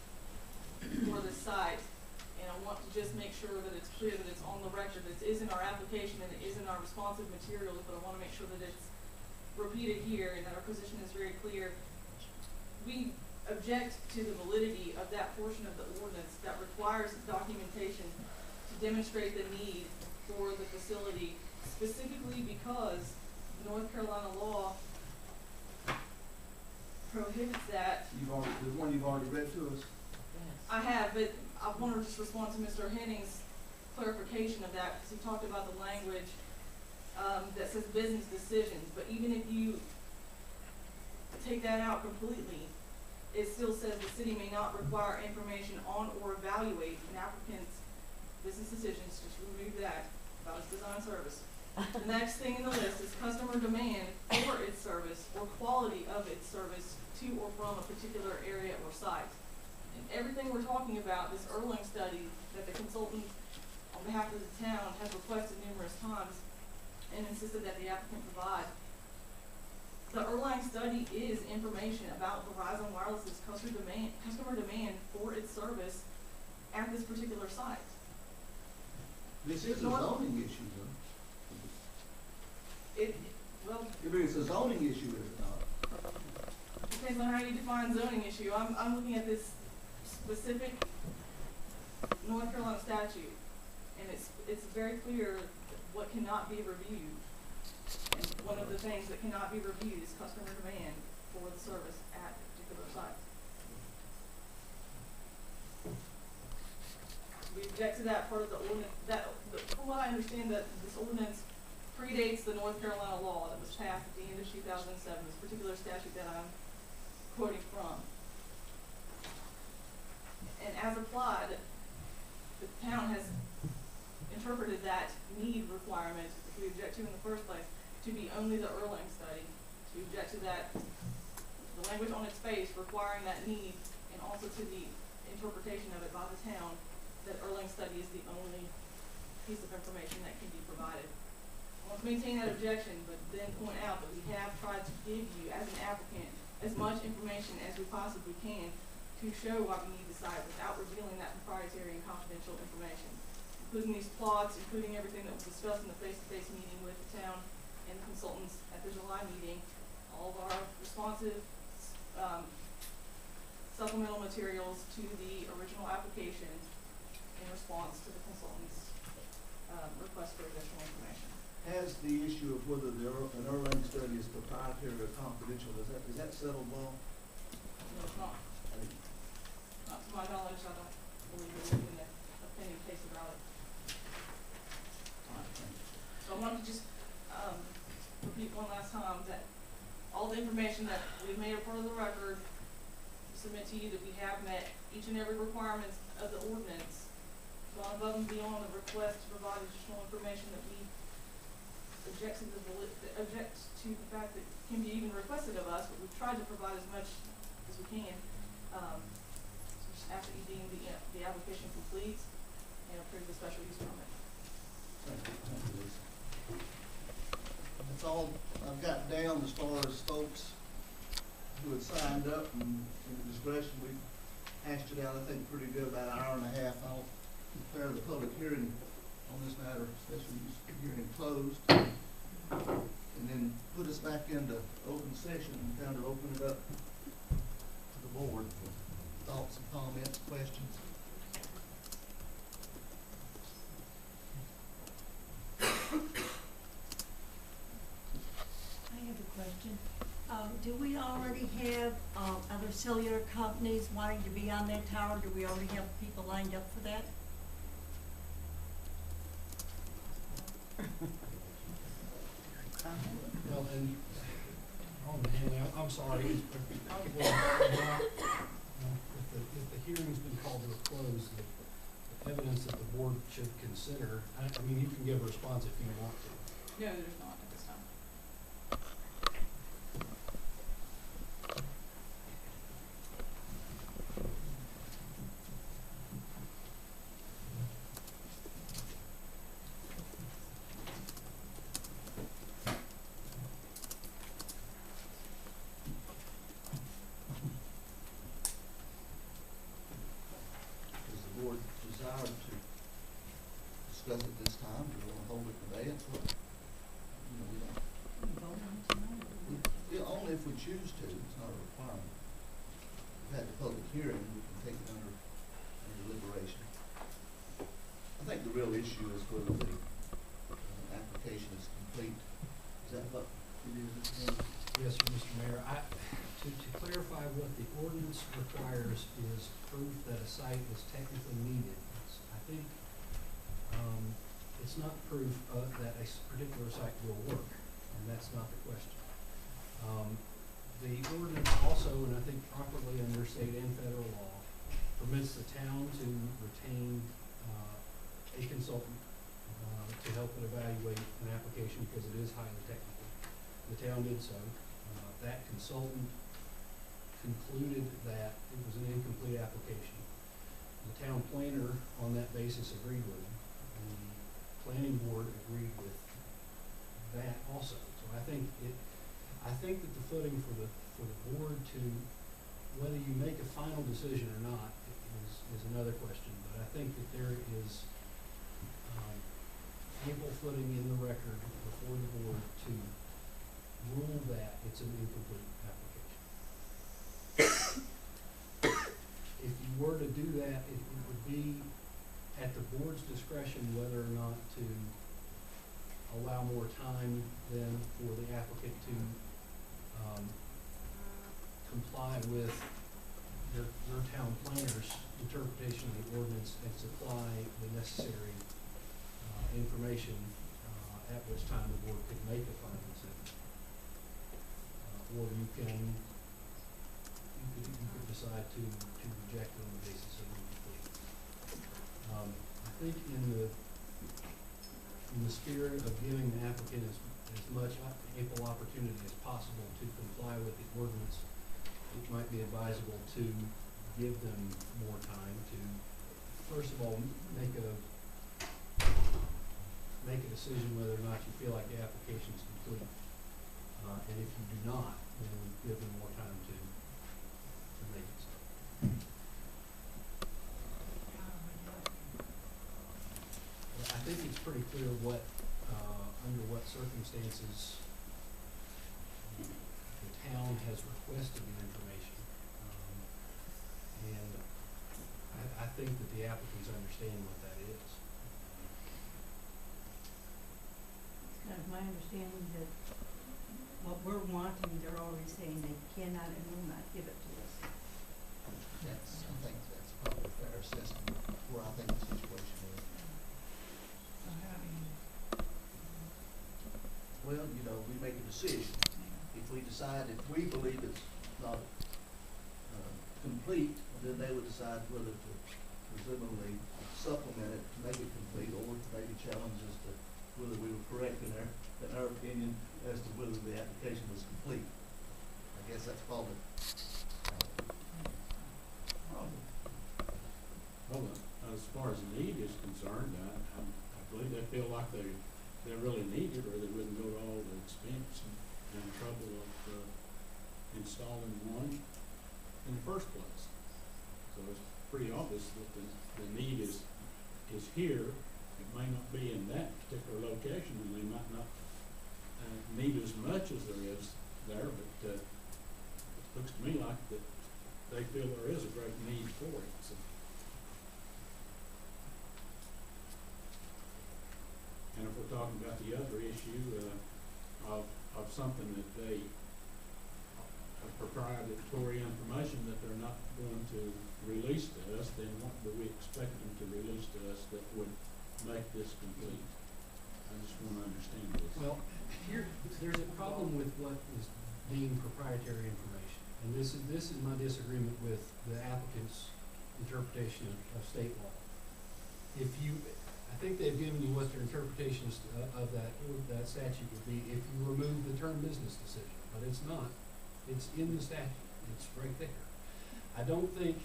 for the site. And I want to just make sure that it's clear that it's on the record, that it is in our application and it is in our responsive materials, but I want to make sure that it's repeated here and that our position is very clear. We object to the validity of that portion of the ordinance that requires documentation to demonstrate the need for the facility, specifically because North Carolina law prohibits that. The one you've already read to us? I have, but I want to just respond to Mr. Henning's clarification of that, because he talked about the language that says business decisions, but even if you take that out completely, it still says the city may not require information on or evaluate an applicant's business decisions. Just remove that about its design service. The next thing in the list is customer demand for its service or quality of its service to or from a particular area or site. And everything we're talking about, this Erlang study that the consultant on behalf of the town has requested numerous times and insisted that the applicant provide. The Erlang study is information about Verizon Wireless's customer demand for its service at this particular site. This is a zoning issue, though. Well, If it's a zoning issue, is it not? depends on how you define zoning issue. I'm looking at this specific North Carolina statute, and it's very clear what cannot be reviewed. And one of the things that cannot be reviewed is customer demand for the service at a particular site. We object to that part of the ordinance. From what I understand, that this ordinance predates the North Carolina law that was passed at the end of 2007, this particular statute that I'm quoting from. And as applied, the town has interpreted that need requirement, which we object to in the first place, to be only the Erlang study. We object to that, the language on its face requiring that need, and also to the interpretation of it by the town, that Erlang study is the only piece of information that can be provided. I want to maintain that objection, but then point out that we have tried to give you, as an applicant, as much information as we possibly can to show why we need the site without revealing that proprietary and confidential information, including these plots, including everything that was discussed in the face-to-face meeting with the town and the consultants at the July meeting, all of our responsive supplemental materials to the original application in response to the consultant's request for additional information. Has the issue of whether an Erlang study is proprietary or confidential, is that settled law? No, it's not. Not to my knowledge, I don't believe there's even an opinion case about it. So I wanted to just repeat one last time that all the information that we've made a part of the record, submit to you that we have met each and every requirement of the ordinance, gone above and beyond the request to provide additional information that we objects to the fact that can be even requested of us, but we've tried to provide as much as we can. So just ask that you deem the application complete and approve the special use permit. Thank you, Lisa. That's all I've got down as far as folks who had signed up, and in the discretion, we hashed it out, I think, pretty good, about an hour and a half. I'll declare the public hearing on this matter, special use hearing closed, and then put us back into open session and kind of open it up to the board for thoughts and comments, questions. I have a question. Do we already have, other cellular companies wanting to be on that tower? Do we already have people lined up for that? Well, and, I'm sorry, if the hearing's been called to a close, the evidence that the board should consider, I mean, you can give a response if you want to. No, there's not at this time. Does the board desire to discuss it this time? Do you want to hold it in advance? Or, you know, we don't. Yeah, only if we choose to. It's not a requirement. We've had the public hearing. We can take it under deliberation. I think the real issue is whether the application is complete. Is that what it is? Yes, sir, Mr. Mayor. To clarify, what the ordinance requires is proof that a site is technically needed. I think, it's not proof that a particular site will work, and that's not the question. The ordinance also, and I think properly under state and federal law, permits the town to retain a consultant to help it evaluate an application because it is highly technical. The town did so. That consultant concluded that it was an incomplete application. The town planner, on that basis, agreed with him. The planning board agreed with that also. So I think that the footing for the board to, whether you make a final decision or not, is another question. But I think that there is ample footing in the record before the board to rule that it's an incomplete application. If you were to do that, it would be at the board's discretion whether or not to allow more time then for the applicant to comply with your town planner's interpretation of the ordinance and supply the necessary information at which time the board could make a final decision. Or you could decide to reject it on the basis of incomplete. I think in the spirit of giving the applicant as much ample opportunity as possible to comply with the ordinance, it might be advisable to give them more time to, first of all, make a decision whether or not you feel like the application is complete. And if you do not, then give them more time to make it so. I think it's pretty clear what, under what circumstances the town has requested the information. And I think that the applicants understand what that is. It's kind of my understanding that what we're wanting, they're already saying they cannot and will not give it to us. I think that's probably a fair assessment of where I think the situation is. Well, you know, we make a decision. If we decide, if we believe it's not complete, then they would decide whether to presumably supplement it to make it complete, or maybe challenge us to whether we were correct in our than her opinion as to whether the application was complete. I guess that's called it. Well, as far as the need is concerned, I believe they feel like they really need it, or they wouldn't go to all the expense and trouble of installing one in the first place. So it's pretty obvious that the need is here. It may not be in that particular location, and they might not need as much as there is there, but it looks to me like that they feel there is a great need for it. So. And if we're talking about the other issue of something that they, proprietary information that they're not going to release to us, then what do we expect them to release to us that would make this complete? I just want to understand this. Well, there's a problem with what is deemed proprietary information, and this is my disagreement with the applicant's interpretation of state law. I think they've given you what their interpretation of that statute would be if you remove the term business decision, but it's not. It's in the statute. It's right there. I don't think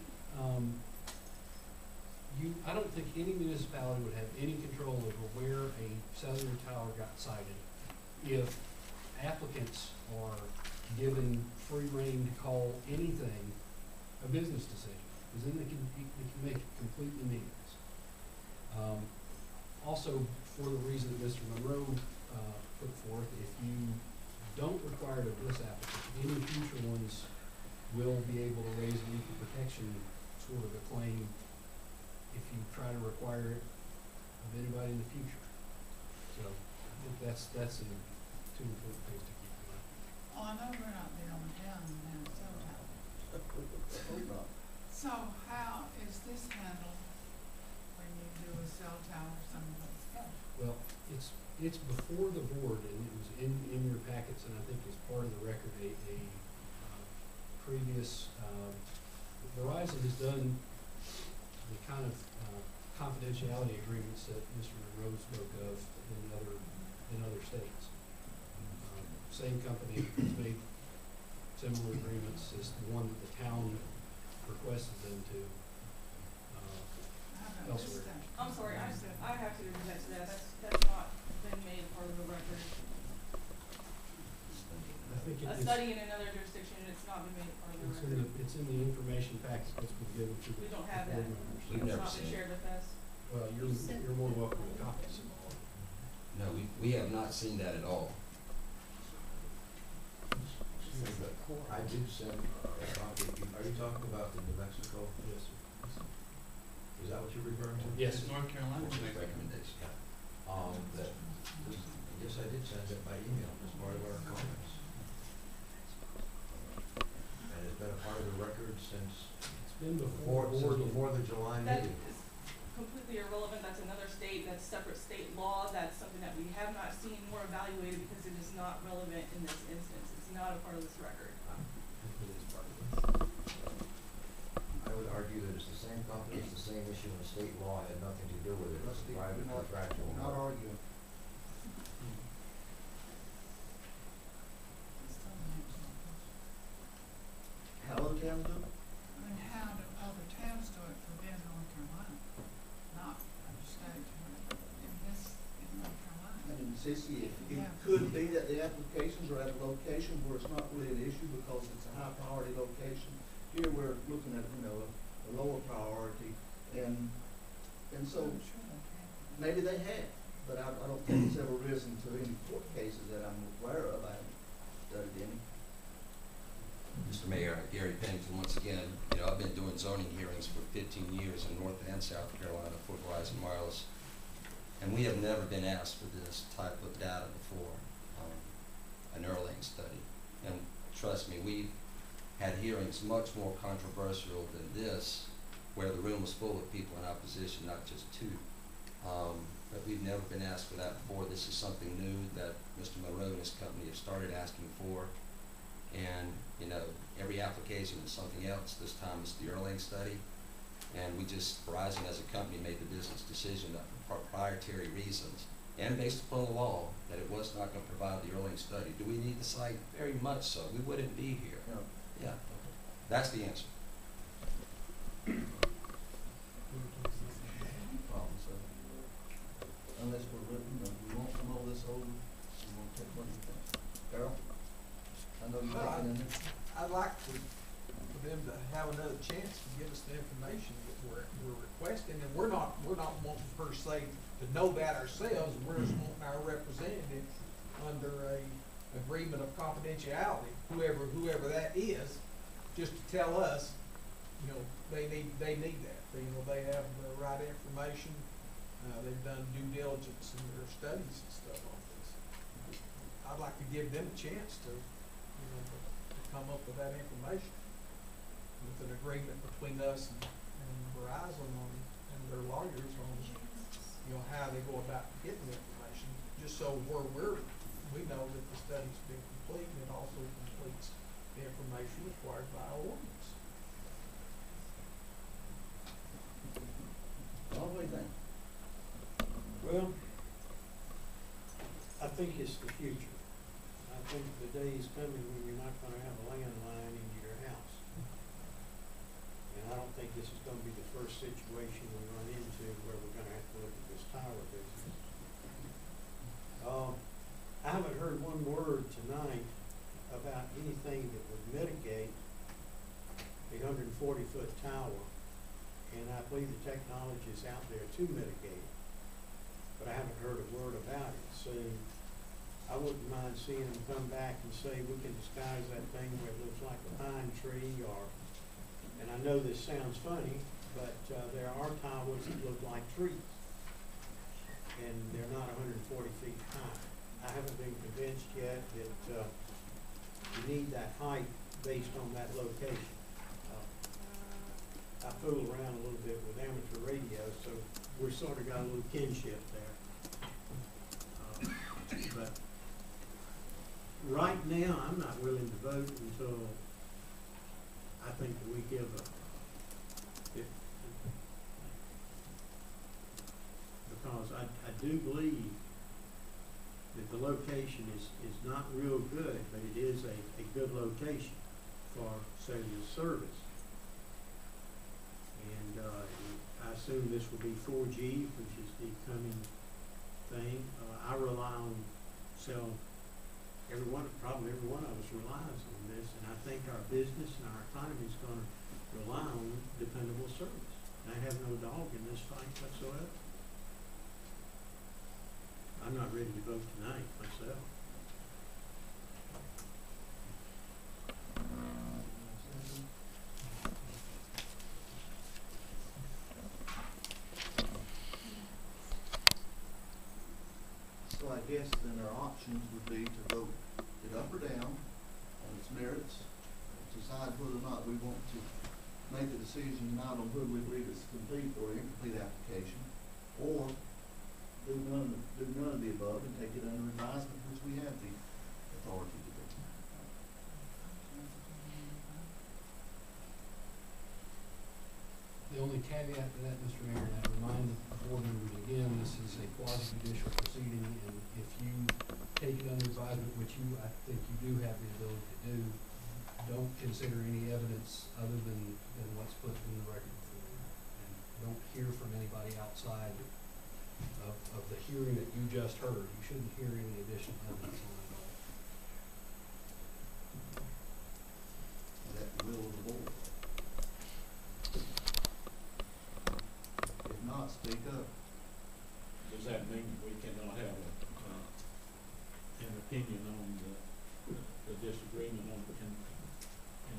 any municipality would have any control over where a cellular tower got sited if applicants are given free rein to call anything a business decision, because then they can make it completely meaningless. Also, for the reason that Mr. Monroe put forth, if you don't require it of this applicant, any future ones will be able to raise an equal protection sort of a claim if you try to require it of anybody in the future. So I think that's two important things to keep in mind. Oh, I know we're not the only town in Minnesota. So how is this handled when you do a cell tower someplace else? Well, it's before the board, and it was in your packets, and I think as part of the record, a previous, Verizon has done the kind of confidentiality agreements that Mr. Monroe spoke of in other states. Same company has made similar agreements as the one that the town requested them to elsewhere. I'm sorry, I have to object to that. That's not been made part of the record. I think A study in another jurisdiction, it's not been made part of the record. It's in the information package that's been given to the We don't have board that. members. We've It's never not been seen it. shared with us. Well, you're more than welcome to copy some. No, we have not seen that at all. I did send a copy. Are you talking about the New Mexico? Yes, sir. Is that what you're referring to? Yes. North Carolina. Recommendation. Yes, I did send it by email as part of our comments. And it's been a part of the record since It's been before the board. before the July That meeting. is completely irrelevant. That's another state, that's separate state law. That's something that we have not seen nor evaluated because it is not relevant in this instance. It's not a part of this record. It is part of it. I would argue that it's the same company, it's the same issue, and the state law had nothing to do with it. It's a private contractual. Not arguing. How other towns do it? I mean, how do other towns do it within North Carolina? Not other states, but in North Carolina. And in Sissy, it Yeah. could be that the applications are at a location where it's not really an issue because it's a high priority location. Here, we're looking at, a lower priority, and so I'm sure they can. maybe they have, but I don't think it's ever risen to any court cases that I'm aware of. I haven't studied any. Mr. Mayor, Gary Pennington, once again, I've been doing zoning hearings for 15 years in North and South Carolina for Verizon Wireless, and we have never been asked for this type of data before, an Erlang study. And trust me, we've had hearings much more controversial than this, where the room was full of people in opposition, not just two. But we've never been asked for that before. This is something new that Mr. Monroe and his company have started asking for. And, every application is something else. This time it's the Erlang study. And Verizon as a company made the business decision that for proprietary reasons, and based upon the law, that it was not gonna provide the early study. Do we need the site? Very much so. We wouldn't be here. No. Yeah, that's the answer. Problem, so, unless we're looking, we won't come over this over, we won't take what you think. Carol? I know you're Well, looking in there. I'd like for them to have another chance to give us the information that we're requesting, and we're not wanting per se to know that ourselves, we're just wanting our representative under a agreement of confidentiality, whoever that is, just to tell us, you know, they need that, you know, they have the right information, they've done due diligence in their studies and stuff on this. I'd like to give them a chance to, you know, to come up with that information, with an agreement between us and Verizon on, and their lawyers on, you know, how they go about getting the information, just so we know that the study's been complete, and it also completes the information required by our ordinance. What do you think? Well, I think it's the future. I think the day is coming when you're not gonna have a landline into your house. And I don't think this is gonna be the first situation we run into where we're gonna have to look at this tower business. I haven't heard one word tonight about anything that would mitigate a 140-foot tower, and I believe the technology is out there to mitigate it, but I haven't heard a word about it. So I wouldn't mind seeing them come back and say we can disguise that thing where it looks like a pine tree, or, and I know this sounds funny, but there are towers that look like trees, and they're not 140 feet high. I haven't been convinced yet that you need that height based on that location. I fool around a little bit with amateur radio, so we're sort of got a little kinship there. But right now, I'm not willing to vote until I think that we give because I do believe that the location is not real good, but it is a good location for cellular service. And I assume this will be 4G, which is the coming thing. I rely on probably every one of us relies on this, and I think our business and our economy is going to rely on dependable service. And I have no dog in this fight whatsoever. I'm not ready to vote tonight myself. So I guess then our options would be to vote it up or down on its merits, decide whether or not we want to make a decision not on whether we believe it's complete or incomplete application, or do none of the above and take it under advisement, which we have the authority to do. The only caveat to that, Mr. Mayor, and I remind the board members again, this is a quasi-judicial proceeding, and if you take it under advisement, which I think you do have the ability to do, don't consider any evidence other than what's put in the record before you. And don't hear from anybody outside of the hearing that you just heard. You shouldn't hear any additional evidence on it all. Is that the will of the board? If not, speak up. Does that mean we cannot have an opinion on the disagreement in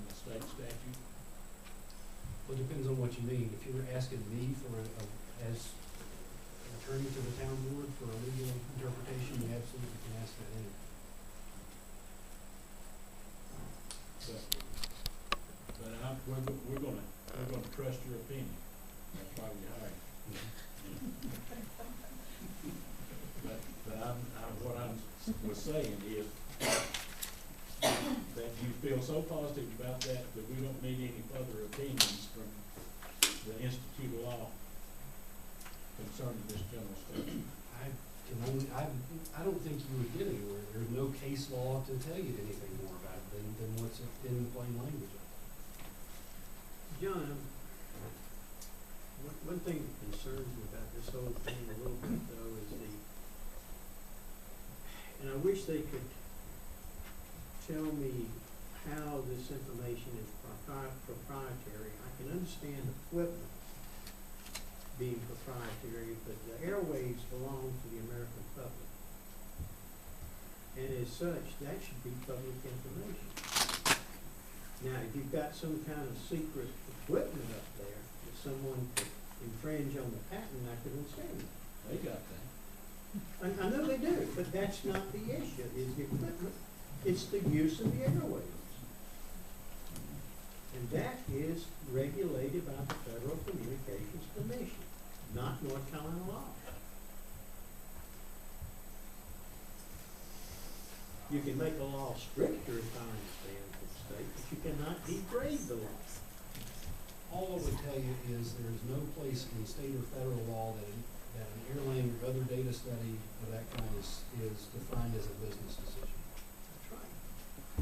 the state statute? Well, it depends on what you mean. If you were asking me for as an attorney to the town board for a legal interpretation, you absolutely can ask that anyway. But we're gonna trust your opinion. That's why we hired you. But what I was saying is that you feel so positive about that we don't need any further opinions from the Institute of Law concerning this general statute. I can only, I don't think you would get anywhere. There's no case law to tell you anything more about it than what's in the plain language of it. John, one thing that concerns me about this whole thing a little bit though is and I wish they could tell me how this information is proprietary. I can understand equipment being proprietary, but the airwaves belong to the American public. And as such, that should be public information. Now, if you've got some kind of secret equipment up there that someone could infringe on the patent, I could understand that. They got that. I know they do, but that's not the issue, is the equipment. It's the use of the airwaves. And that is regulated by the Federal Communications Commission, not North Carolina law. You can make a law stricter, if I understand the state, but you cannot degrade the law. All I would tell you is there is no place in state or federal law that an airline or other data study of that kind is defined as a business decision.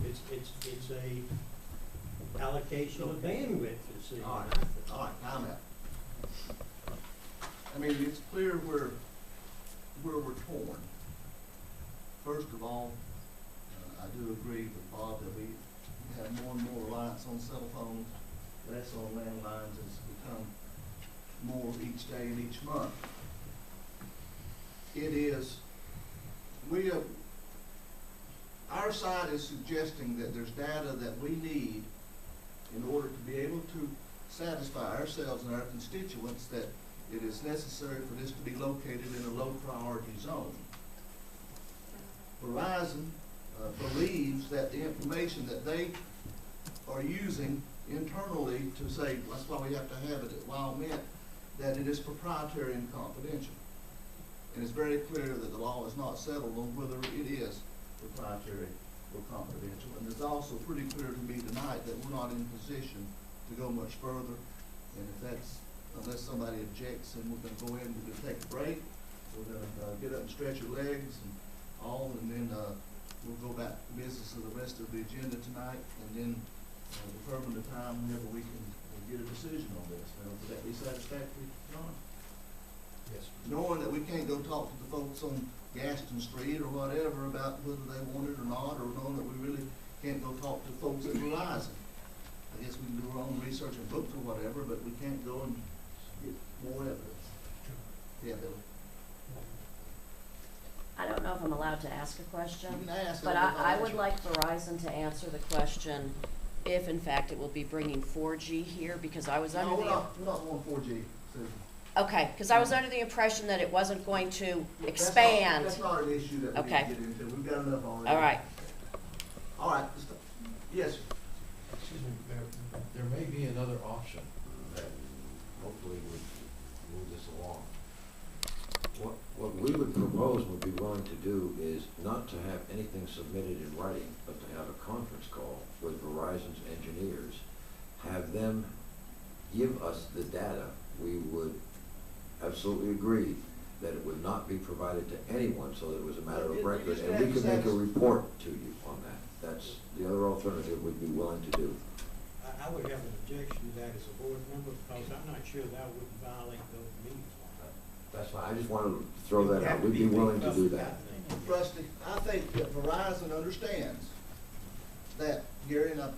That's right. It's a allocation of bandwidth decision. All right, time out. I mean, it's clear where we're torn. First of all, I do agree with Bob that we have more and more reliance on cell phones, less on landlines. It's become more each day and each month. It is, our side is suggesting that there's data that we need in order to be able to satisfy ourselves and our constituents that it is necessary for this to be located in a low priority zone. Verizon believes that the information that they are using internally to say, that's why we have to have it at Wilmette, that it is proprietary and confidential. And it's very clear that the law is not settled on whether it is proprietary or confidential. And it's also pretty clear to me tonight that we're not in position to go much further. And if that's, unless somebody objects, then we're gonna go in, we're gonna take a break, we're gonna get up and stretch your legs and all, and then we'll go back to business of the rest of the agenda tonight, and then determine the time whenever we can get a decision on this. Now, would that be satisfactory, John? Yes. Knowing that we can't go talk to the folks on Gaston Street or whatever about whether they want it or not, or knowing that we really can't go talk to folks at Verizon. I guess we can do our own research and books or whatever, but we can't go and get more evidence. Yeah, Billy. I don't know if I'm allowed to ask a question, You can ask, but I'll I answer. would like Verizon to answer the question if in fact it will be bringing 4G here, because I was under No, the... we're not going 4G, Susan. Okay, because I was under the impression that it wasn't going to expand. That's not an issue that we need to Okay. get into. We've got enough already. All right. All right. Yes, sir. Excuse me, Mayor, there may be another option that hopefully would move this along. What we would propose, would be willing to do, is not to have anything submitted in writing, but to have a conference call with Verizon's engineers, have them give us the data. We would absolutely agree that it would not be provided to anyone, so that it was a matter of record, and we could make a report to you on that. That's the other alternative we'd be willing to do. I would have an objection to that as a board member, because I'm not sure that wouldn't violate the open meetings law. That's fine, I just wanted to throw that out, we'd be willing to do that. Rusty, I think that Verizon understands that, Gary, and I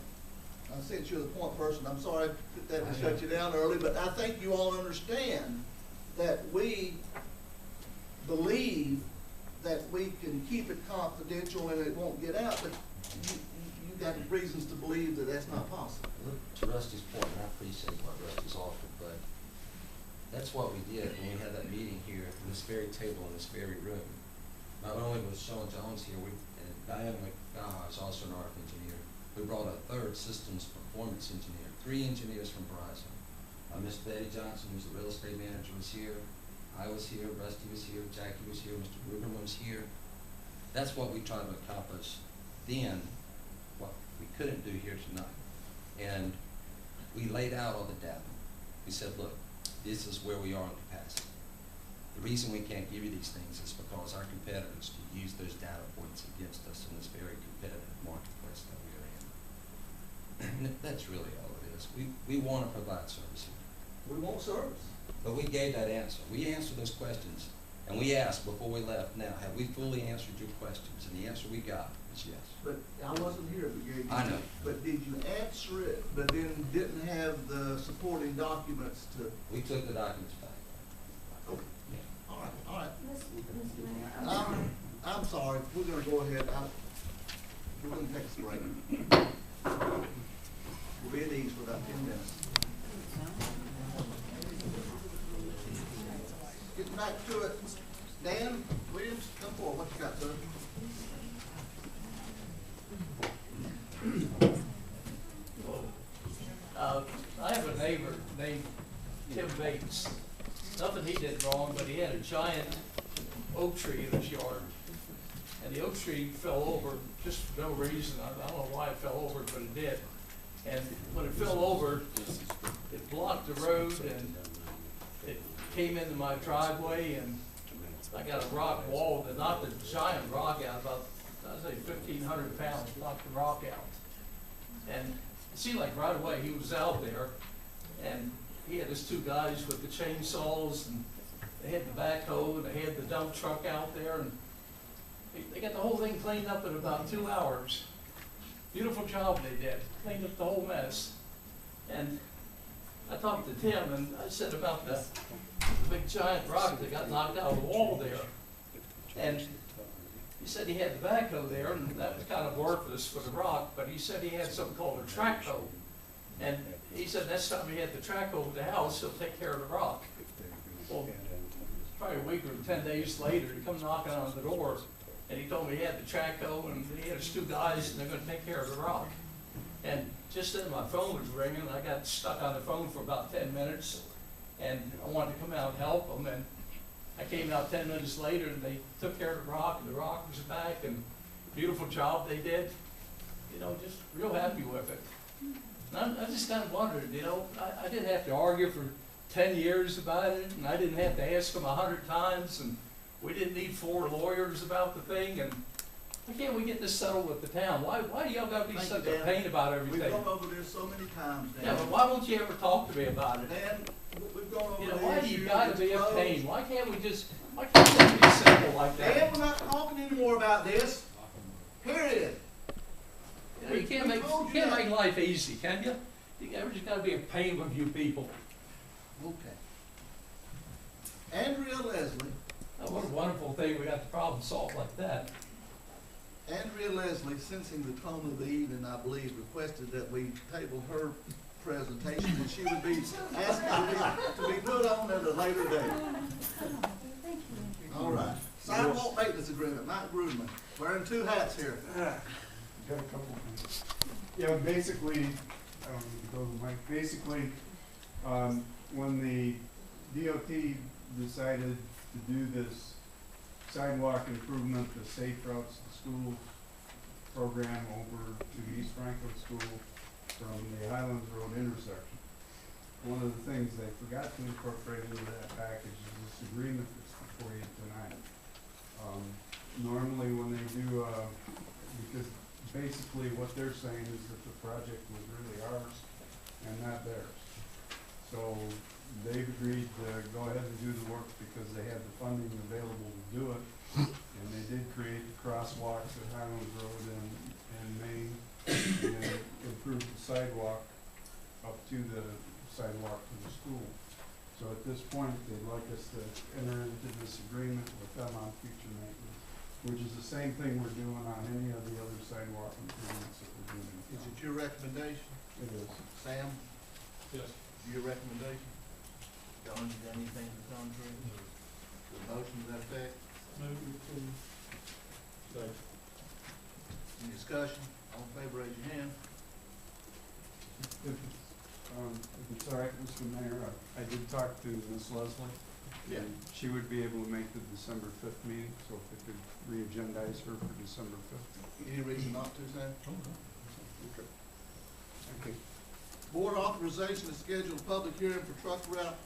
sent you the point person, I'm sorry that we shut you down early, but I think you all understand that we believe that we can keep it confidential and it won't get out, but you got reasons to believe that that's not possible. To Rusty's point, and I appreciate what Rusty's offered, but that's what we did when we had that meeting here in this very table in this very room. Not only was Sean Jones here, and Diana McDonough is also an RF engineer. We brought a third systems performance engineer, 3 engineers from Verizon. Miss Betty Johnson, who's the real estate manager, was here. I was here, Rusty was here, Jackie was here, Mr. Gruberman was here. That's what we tried to accomplish then, what we couldn't do here tonight. And we laid out all the data. We said, look, this is where we are in capacity. The reason we can't give you these things is because our competitors use those data points against us in this very competitive marketplace that we are in. And that's really all it is. We want to provide service here. We want service. But we gave that answer. We answered those questions, and we asked before we left, now, have we fully answered your questions? And the answer we got is yes. But I wasn't here, but Gary. I know. But did you answer it, but then didn't have the supporting documents to? We took the documents back. Okay. Yeah. All right, all right. Mr. Mayor, I'm sorry, we're gonna go ahead, we're gonna take a break. We'll be at ease for about 10 minutes. Getting back to it, Dan Williams, come forward, what you got, sir? I have a neighbor named Tim Bates. Nothing he did wrong, but he had a giant oak tree in his yard. And the oak tree fell over, just for no reason. I don't know why it fell over, but it did. And when it fell over, it blocked the road and it came into my driveway, and I got a rock wall that knocked a giant rock out, about, I'd say 1,500 pounds, knocked the rock out. And it seemed like right away he was out there, and he had his two guys with the chainsaws, and they had the backhoe, and they had the dump truck out there, and they got the whole thing cleaned up in about 2 hours. Beautiful job they did, cleaned up the whole mess. And I talked to Tim, and I said about the big giant rock that got knocked out of the wall there. And he said he had the backhoe there, and that was kind of worthless for the rock, but he said he had something called a track hoe. And he said next time he had the track hoe at the house, he'll take care of the rock. Well, probably a week or 10 days later, he come knocking on the door, and he told me he had the track hoe, and he had his two guys, and they're gonna take care of the rock. And just then my phone was ringing, and I got stuck on the phone for about 10 minutes, and I wanted to come out and help them, and I came out 10 minutes later, and they took care of the rock, and the rock was back, and beautiful job they did. You know, just real happy with it. And I just kind of wondered, you know, I didn't have to argue for 10 years about it, and I didn't have to ask them 100 times, and we didn't need 4 lawyers about the thing, and why can't we get this settled with the town? Why do y'all gotta be such a pain about everything? We've gone over this so many times, Dan. Yeah, but why won't you ever talk to me about it? Dan, we've gone over You know, the why do you issues, gotta it's be a pros. pain? Why can't it be simple like that? Dan, we're not talking anymore about this, period. You know, you can't make life easy, can you? You ever just gotta be a pain with you people. Okay. Andrea Leslie. Oh, what a wonderful thing, we got the problem solved like that. Andrea Leslie, sensing the tone of the evening, I believe, requested that we table her presentation, and she would be asked to be put on at a later date. All right. Sidewalk maintenance agreement, Mike Grudman, wearing 2 hats here. Got a couple of things. Yeah, basically, I don't need to go to Mike, basically, when the DOT decided to do this sidewalk improvement, the Safe Routes to School program over to East Franklin School from the Highlands Road intersection, one of the things they forgot to incorporate into that package is this agreement that's before you tonight. Normally when they do, because basically what they're saying is that the project was really ours and not theirs. So they've agreed to go ahead and do the work because they had the funding available to do it. And they did create the crosswalks at Highlands Road and Main, and then improved the sidewalk up to the sidewalk to the school. So at this point, they'd like us to enter into this agreement with them on future maintenance, which is the same thing we're doing on any of the other sidewalk improvements that we're doing. Is it your recommendation? It is. Sam, Yes. your recommendation? John, you got anything to the contrary? The motion to that effect? Any discussion? All in favor, raise your hand. If it's all right, Mr. Mayor, I did talk to Ms. Leslie. Yeah. And she would be able to make the December 5th meeting, so if we could re-agendize her for December 5th. Any reason not to, Sam? Okay. Thank you. Board authorization to schedule a public hearing for truck route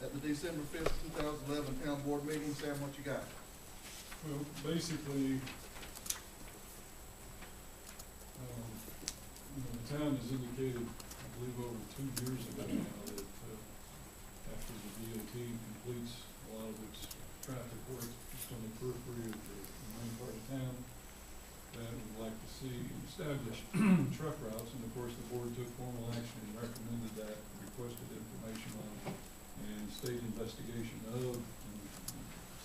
at the December 5th, 2011 town board meeting. Sam, what you got? Well, basically, the town has indicated, I believe over 2 years ago now, that after the DOT completes a lot of its traffic work just on the periphery of the main part of town, that we'd like to see established truck routes, and of course the board took formal action and recommended that, requested information on it, and state investigation of and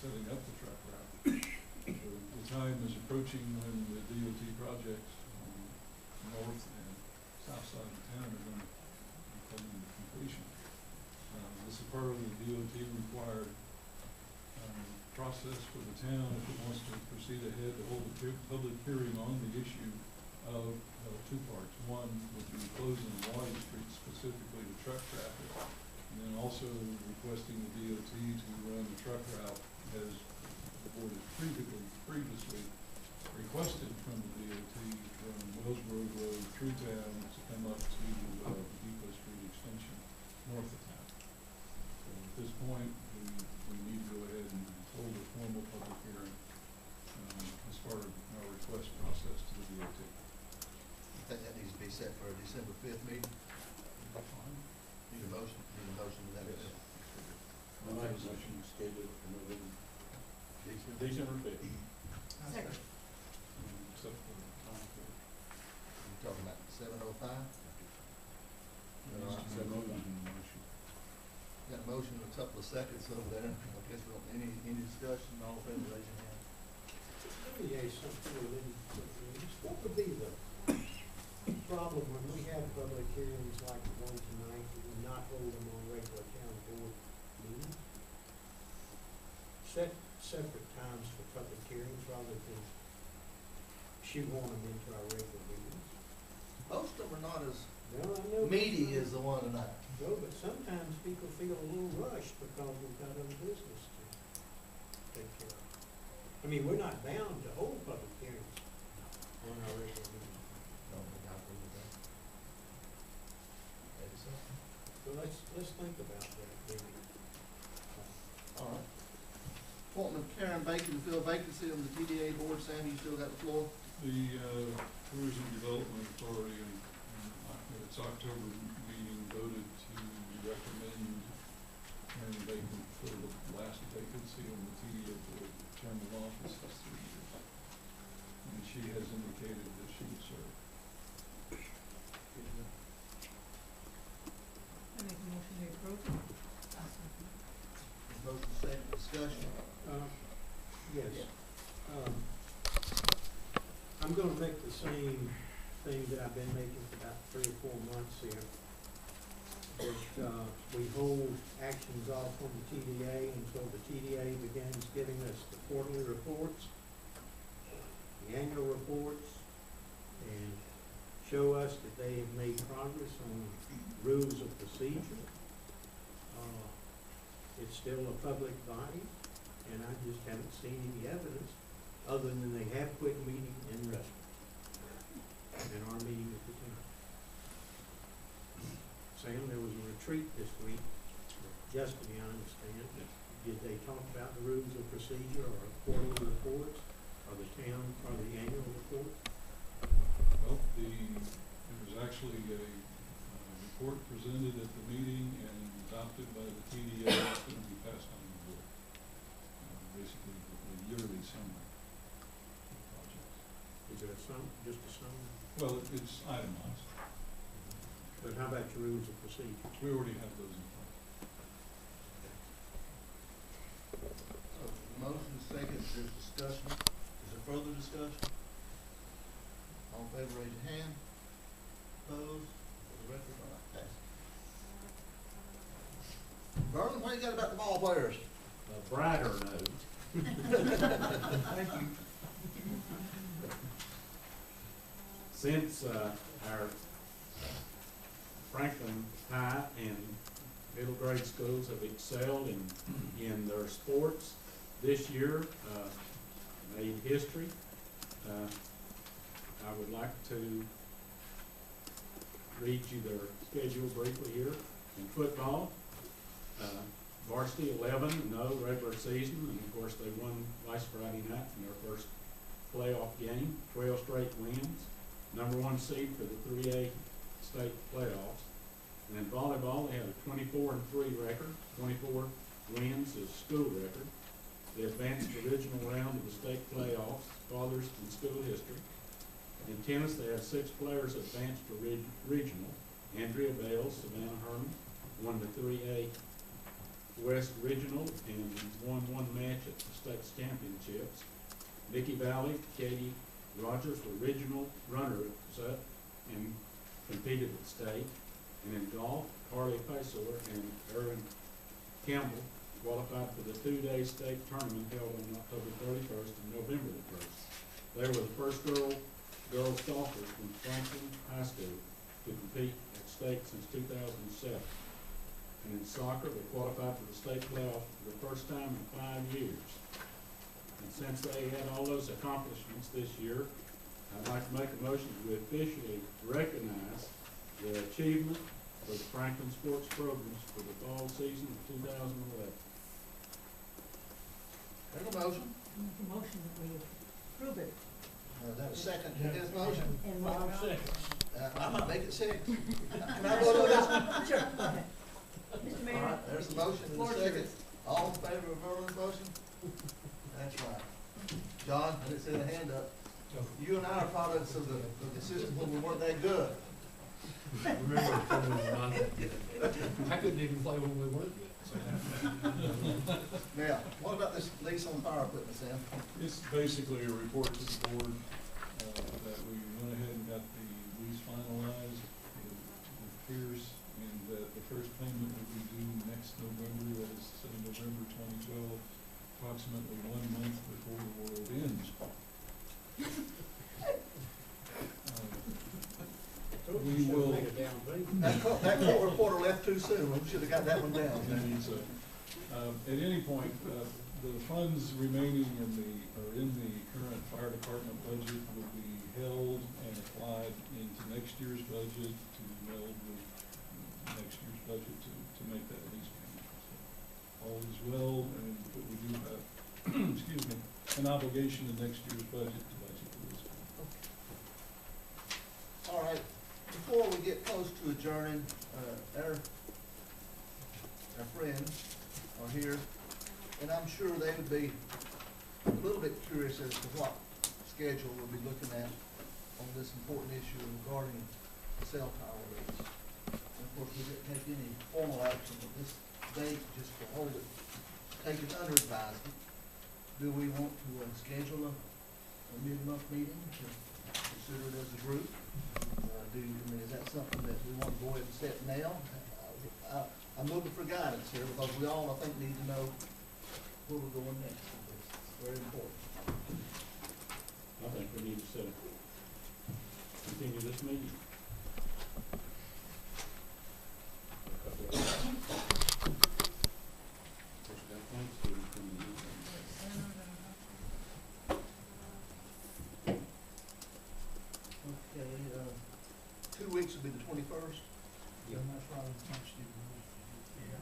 setting up the truck route. The time is approaching when the DOT projects on the north and south side of town are going to be coming to completion. This is part of the DOT required process for the town if it wants to proceed ahead to hold a public hearing on the issue of two parts. One would be closing Water Street specifically to truck traffic, and then also requesting the DOT to run the truck route as the board has previously requested from the DOT from Wellsboro Road through town to come up to the Depot Street extension north of town. So at this point, we need to go ahead and hold a formal public hearing as part of our request process to the DOT. I think that needs to be set for a December 5th meeting. Need a motion to that Yes. effect. My motion is scheduled for November, December 5th. Second. Except for the time for You're talking about 7:05? the motion. Got a motion in a couple of seconds over there. I guess we don't, any discussion, all in favor, raise your hand. Let me ask something related to this. What would be the problem when we have public hearings like the one tonight, and not hold them on regular town board meetings? Set separate times for public hearings rather than shoehorn them into our regular meetings. Most of them are not as Well, I know. meaty as the one tonight. No, but sometimes people feel a little rushed because we've got other business to take care of. I mean, we're not bound to hold public hearings on our regular meetings. No, we got to do that. Maybe so. So let's think about that, maybe. All right. Appointment of Karen Bacon to fill vacancy on the TDA board. Sam, you still got the floor? The Tourism Development Authority in its October meeting voted to recommend Karen Bacon for the last vacancy on the TDA board. Term of office is 3 years. And she has indicated that she would serve. I make a motion to approve. Motion second, discussion. Yes. I'm gonna make the same thing that I've been making for about 3 or 4 months here. That, we hold actions off on the TDA until the TDA begins giving us the quarterly reports, the annual reports, and show us that they have made progress on rules of procedure. It's still a public body, and I just haven't seen any evidence other than they have quit meeting in restaurants and are meeting at the town. Sam, there was a retreat this week, Justin, I understand. Did they talk about the rules of procedure or quarterly reports, or the town, or the annual report? Well, there was actually a report presented at the meeting and adopted by the TDA that's going to be passed on the board. Basically, the yearly summary of projects. Is it just a summary? Well, it's itemized. But how about your rules of procedure? We already have those in place. So, motion second, there's discussion. Is there further discussion? All in favor, raise your hand. Opposed? For the record, all right, pass. Garland, what you got about the ball players? A brighter note. Thank you. Since our Franklin High and middle grade schools have excelled in their sports this year, made history, I would like to read you their schedule briefly here. In football, Varsity 11, no, regular season, and of course they won last Friday night in their first playoff game, 12 straight wins, number 1 seed for the 3A state playoffs. And in volleyball, they had a 24-3 record, 24 wins is school record. They advanced the original round of the state playoffs, farthest in school history. In tennis, they had 6 players advanced to regional. Andrea Bales, Savannah Herman, won the 3A West Regional and won 1 match at the state's championships. Nikki Valley, Katie Rogers were regional runners-up and competed at state. And in golf, Carly Paisler and Erin Campbell qualified for the 2-day state tournament held on October 31st and November the 1st. They were the first girls golfers from Franklin High School to compete at state since 2007. And in soccer, they qualified for the state playoff for the first time in 5 years. And since they had all those accomplishments this year, I'd like to make a motion to officially recognize the achievement for the Franklin sports programs for the fall season of 2011. Have a motion? Make a motion that we approve it. That a second to his motion? In what amount? I might make it 6. Can I vote on this one? Sure, go ahead. Mr. All Mayor. right, there's a motion and a Floor is second. yours. All in favor of Merlin's motion? That's right. John, I didn't see the hand up. You and I are products of the system when we weren't that good. Remember, when we were not that good. I couldn't even play when we weren't good. Now, what about this lease on fire equipment, Sam? It's basically a report to the board, that we went ahead and got the lease finalized with Pierce, and that the first payment will be due next November, that is November 2012, approximately 1 month before the world ends. We will. That court reporter left too soon. We should have got that one down. At any point, the funds remaining in the current fire department budget will be held and applied into next year's budget to meld with next year's budget to make that lease payment. So all is well, but we do have, excuse me, an obligation in next year's budget to budget for this. All right, before we get close to adjourning, our friends are here, and I'm sure they would be a little bit curious as to what schedule we'll be looking at on this important issue regarding the cell tower lease. Of course, we didn't take any formal action at this date, just to hold it, take it under advisement. Do we want to schedule a mid-month meeting to consider it as a group? Is that something that we want to go ahead and set now? I'm looking for guidance here because we all, I think, need to know where we're going next. It's very important. I think we need to continue this meeting. Okay, 2 weeks will be the 21st. Yeah.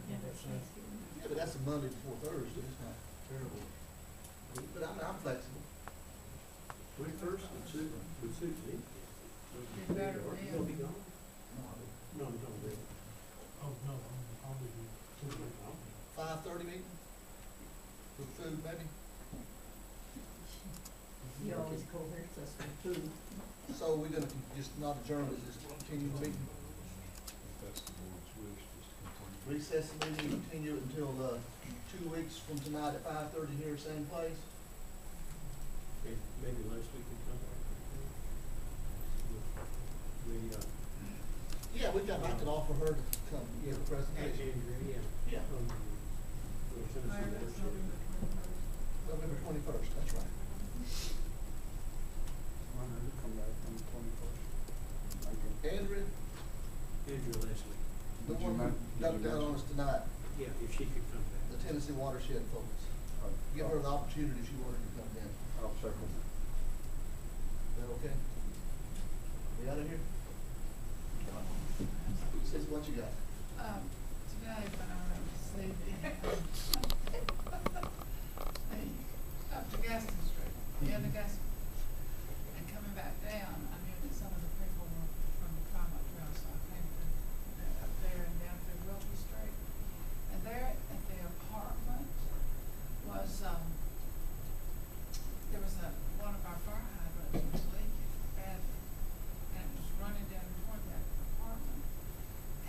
Yeah, but that's a Monday before Thursday. It's not terrible. But I'm flexible. 21st would suit me. Be better for him. You'll be gone? No, I'll be- No, don't do it. Oh, no, I'll be. 5:30 meeting? For food, maybe? You always coherent us with food. So we're gonna just not adjourn, but just continue the meeting? If that's the board's wish, just continue. Recess the meeting, continue it until, 2 weeks from tonight at 5:30 here, same place? Maybe Leslie can come back. Yeah, I could offer her to come give a presentation. Andrea, Yeah. We'll send us Fire some is more November 21st, that's right. Come back on the 21st. Andrea, Andrew Leslie. the Did you one men- who did got you it down on us mention- tonight, Yeah, if she could come back. the Tennessee watershed folks. Give her the opportunity if she wanted to come in. I'll second. Is that okay? We out of here? Sis, what you got? Today, when I was see, up to Gaston Street, the end of Gaston. And coming back down, I knew that some of the people were from the Commonwealth Trail, so I came up there and down through Wilkie Street. And there at the apartment was, there was one of our fire hydrants was leaking badly, and it was running down toward that apartment.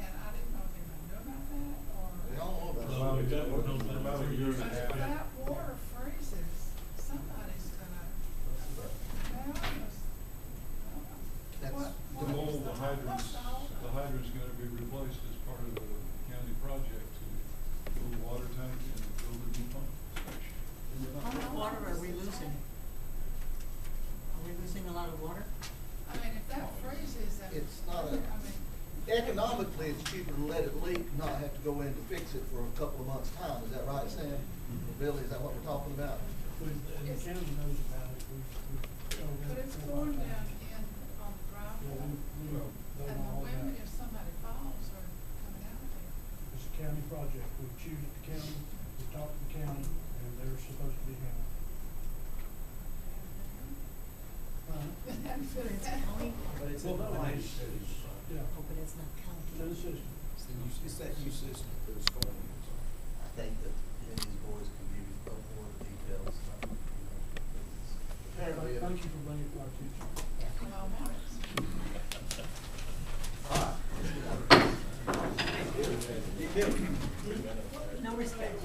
And I didn't know if anybody knew about that, or. We all know about Well, it. that was about a year and a But half. if that water freezes, somebody's gonna, That's The whole, the hydrant's gonna be replaced as part of the county project to build a water tank and build a new pump station. How much water are we losing? Are we losing a lot of water? I mean, if that freezes, then. It's not I mean, economically, it's cheaper to let it leak, not have to go in to fix it for a couple of months' time. Is that right, Sam? Billy, is that what we're talking about? And the county knows about it, but it's pouring down in on the driveway, and the women, if somebody falls, are coming out there. It's a county project, we choose the county, we talk to the county, and they're supposed to be handled. But it's county, But it's Well, in no, the I- nice cities. Yeah, oh, but it's not county. to the system. It's that new system that is going in, so. I think that these boys can give you both more details. Apparently, Thank you for bringing it to our attention. Well, Mark's. No respect.